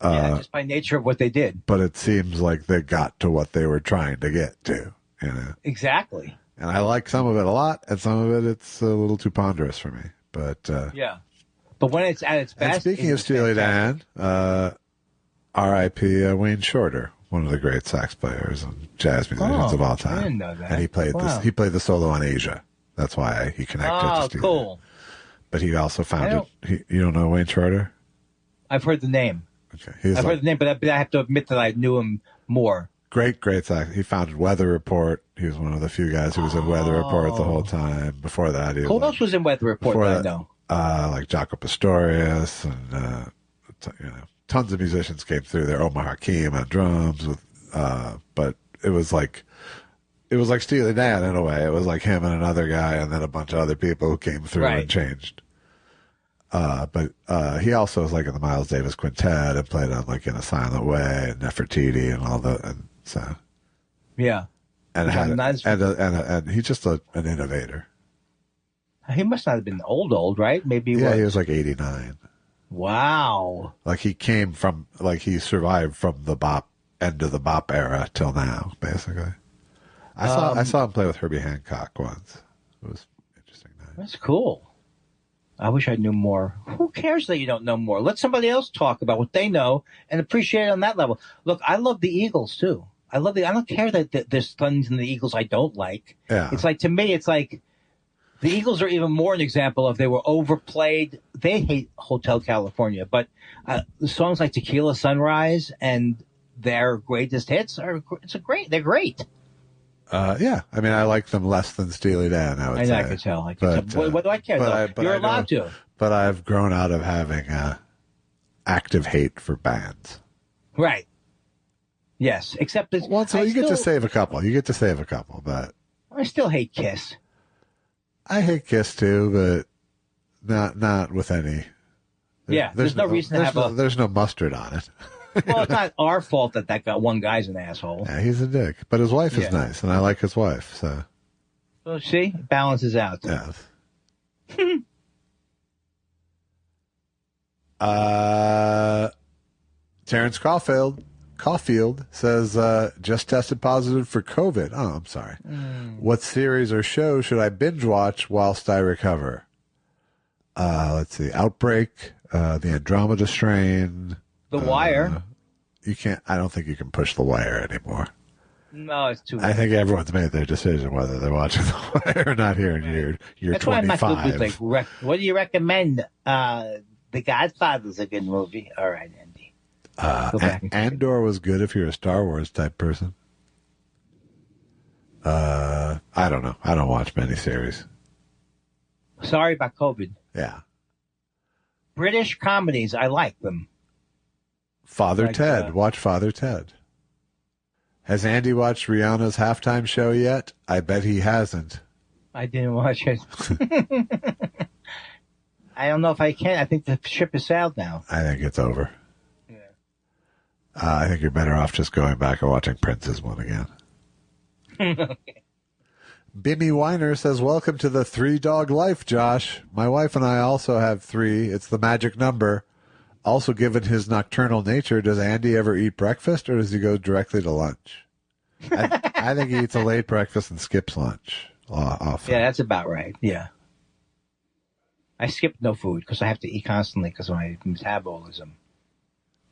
Just by nature of what they did. But it seems like they got to what they were trying to get to, Exactly. And I like some of it a lot, and some of it's a little too ponderous for me. But yeah. But when it's at its best. And speaking of Steely Dan, R.I.P. Wayne Shorter, one of the great sax players and jazz musicians of all time. I didn't know that. And he played he played the solo on Asia. That's why he connected to Steely cool. Dan. But he also founded. You don't know Wayne Shorter? I've heard the name. Okay, I've heard the name, but I have to admit that I knew him more. Great sax. He founded Weather Report. He was one of the few guys who was in Weather Report the whole time. Before that, who else was in Weather Report that I know? Like Jaco Pastorius and tons of musicians came through there. Omar Hakim on drums but it was like Steely Dan in a way. It was like him and another guy, and then a bunch of other people who came through and changed. But he also was like in the Miles Davis Quintet and played on like In a Silent Way and Nefertiti and all that. And so, yeah, and and he's just an innovator. He must not have been old, right? Maybe. He was like 89. Wow. Like he survived from the end of the bop era till now, basically. I saw him play with Herbie Hancock once. It was interesting. That's cool. I wish I knew more. Who cares that you don't know more? Let somebody else talk about what they know and appreciate it on that level. Look, I love the Eagles too. I don't care that there's things in the Eagles I don't like. Yeah. It's like, to me, it's like the Eagles are even more an example of they were overplayed. They hate Hotel California, but the songs like Tequila Sunrise and their greatest hits they're great. Yeah, I mean, I like them less than Steely Dan, I would say. I can tell. What do I care, though? You're allowed to. But I've grown out of having active hate for bands. Right. Yes, except that... Well, so you get to save a couple, but... I still hate Kiss. I hate Kiss, too, but not with any... There's no reason to have There's no mustard on it. Well, it's not our fault that one guy's an asshole. Yeah, he's a dick. But his wife is nice, and I like his wife, so... Well, see? It balances out. Yes. Terrence Caulfield says, just tested positive for COVID. Oh, I'm sorry. What series or show should I binge watch whilst I recover? Let's see. Outbreak, The Andromeda Strain... The Wire. You can't. I don't think you can push The Wire anymore. No, it's too late. I think everyone's made their decision whether they're watching The Wire or not here in year 25. That's why I'm not good with, like, what do you recommend? The Godfather's a good movie. All right, Andy. Andor was good if you're a Star Wars type person. I don't know. I don't watch many series. Sorry about COVID. Yeah. British comedies, I like them. Father Ted. Watch Father Ted. Has Andy watched Rihanna's halftime show yet? I bet he hasn't. I didn't watch it. I don't know if I can. I think the ship has sailed now. I think it's over. Yeah. I think you're better off just going back and watching Prince's one again. Okay. Bimmy Weiner says, welcome to the 3-dog life, Josh. My wife and I also have 3. It's the magic number. Also, given his nocturnal nature, does Andy ever eat breakfast, or does he go directly to lunch? I think he eats a late breakfast and skips lunch often. Yeah, that's about right. Yeah. I skip no food because I have to eat constantly because of my metabolism.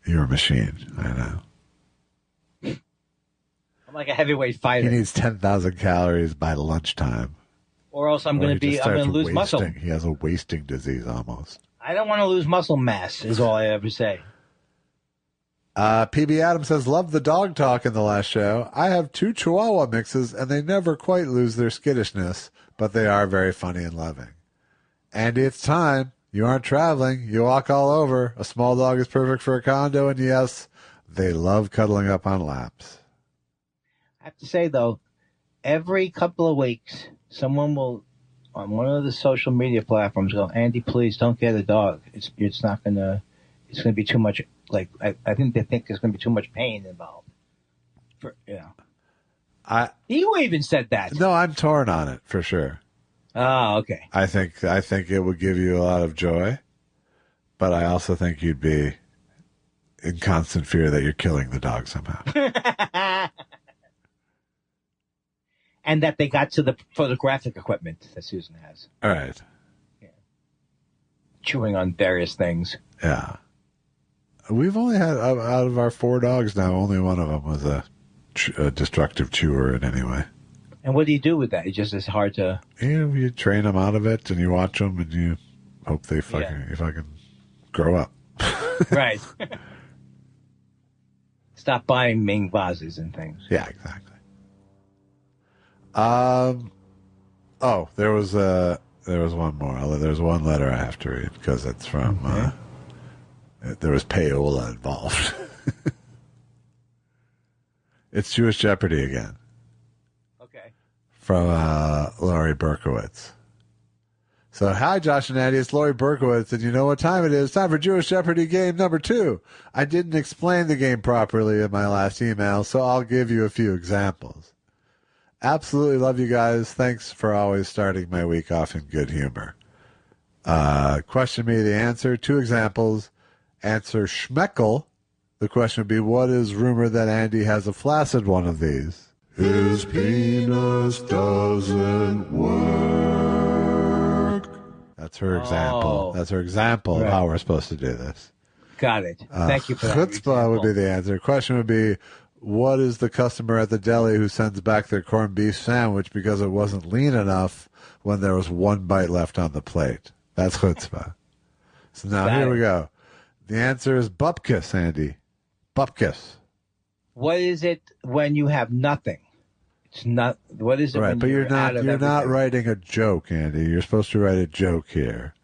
You're a machine. I know. I'm like a heavyweight fighter. He needs 10,000 calories by lunchtime. or else I'm going to lose muscle. He has a wasting disease almost. I don't want to lose muscle mass, is all I ever say. PB Adams says, love the dog talk in the last show. I have 2 Chihuahua mixes, and they never quite lose their skittishness, but they are very funny and loving. Andy, it's time. You aren't traveling. You walk all over. A small dog is perfect for a condo, and yes, they love cuddling up on laps. I have to say, though, every couple of weeks, someone will, on one of the social media platforms, go, Andy, please don't get a dog. It's not going to, it's going to be too much, like, I think they think there's going to be too much pain involved. You even said that. No, I'm torn on it, for sure. Oh, okay. I think it would give you a lot of joy, but I also think you'd be in constant fear that you're killing the dog somehow. And that they got to the photographic equipment that Susan has. All right. Yeah. Chewing on various things. Yeah. We've only had, out of our 4 dogs now, only one of them was a destructive chewer in any way. And what do you do with that? It just is hard to... You train them out of it, and you watch them, and you hope they fucking grow up. Right. Stop buying Ming vases and things. Yeah, exactly. There was one more. There's one letter I have to read because it's from. There was payola involved. It's Jewish Jeopardy again. Okay. From Laurie Berkowitz. So, hi, Josh and Andy. It's Laurie Berkowitz, and you know what time it is. Time for Jewish Jeopardy game number 2. I didn't explain the game properly in my last email, so I'll give you a few examples. Absolutely love you guys. Thanks for always starting my week off in good humor. Question me the answer. 2 examples. Answer Schmeckel. The question would be, what is rumor that Andy has a flaccid one of these? His penis doesn't work. That's her example. That's her example of how we're supposed to do this. Got it. Thank you for that. Chutzpah would be the answer. Question would be, what is the customer at the deli who sends back their corned beef sandwich because it wasn't lean enough when there was 1 bite left on the plate? That's chutzpah. So now here we go. The answer is bupkis, Andy. Bupkis. What is it when you have nothing? It's not. What is it? Right, when but you're not writing a joke, Andy. You're supposed to write a joke here.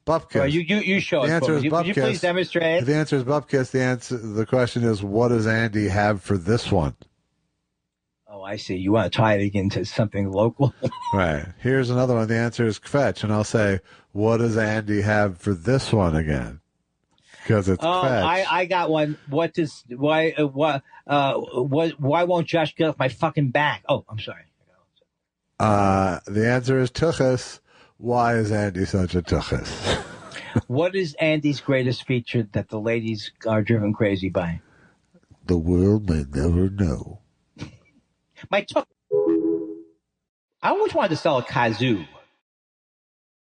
Bupkis. Well, you show it. The answer is bupkis. Would you please demonstrate? The answer is bupkis. The question is, what does Andy have for this one? Oh, I see. You want to tie it into something local? Right. Here's another one. The answer is kvetch, and I'll say, what does Andy have for this one again? Because it's kvetch. I got one. Why won't Josh get off my fucking back? Oh, I'm sorry. The answer is tuchus. Why is Andy such a tuchus? What is Andy's greatest feature that the ladies are driven crazy by? The world may never know. I always wanted to sell a kazoo.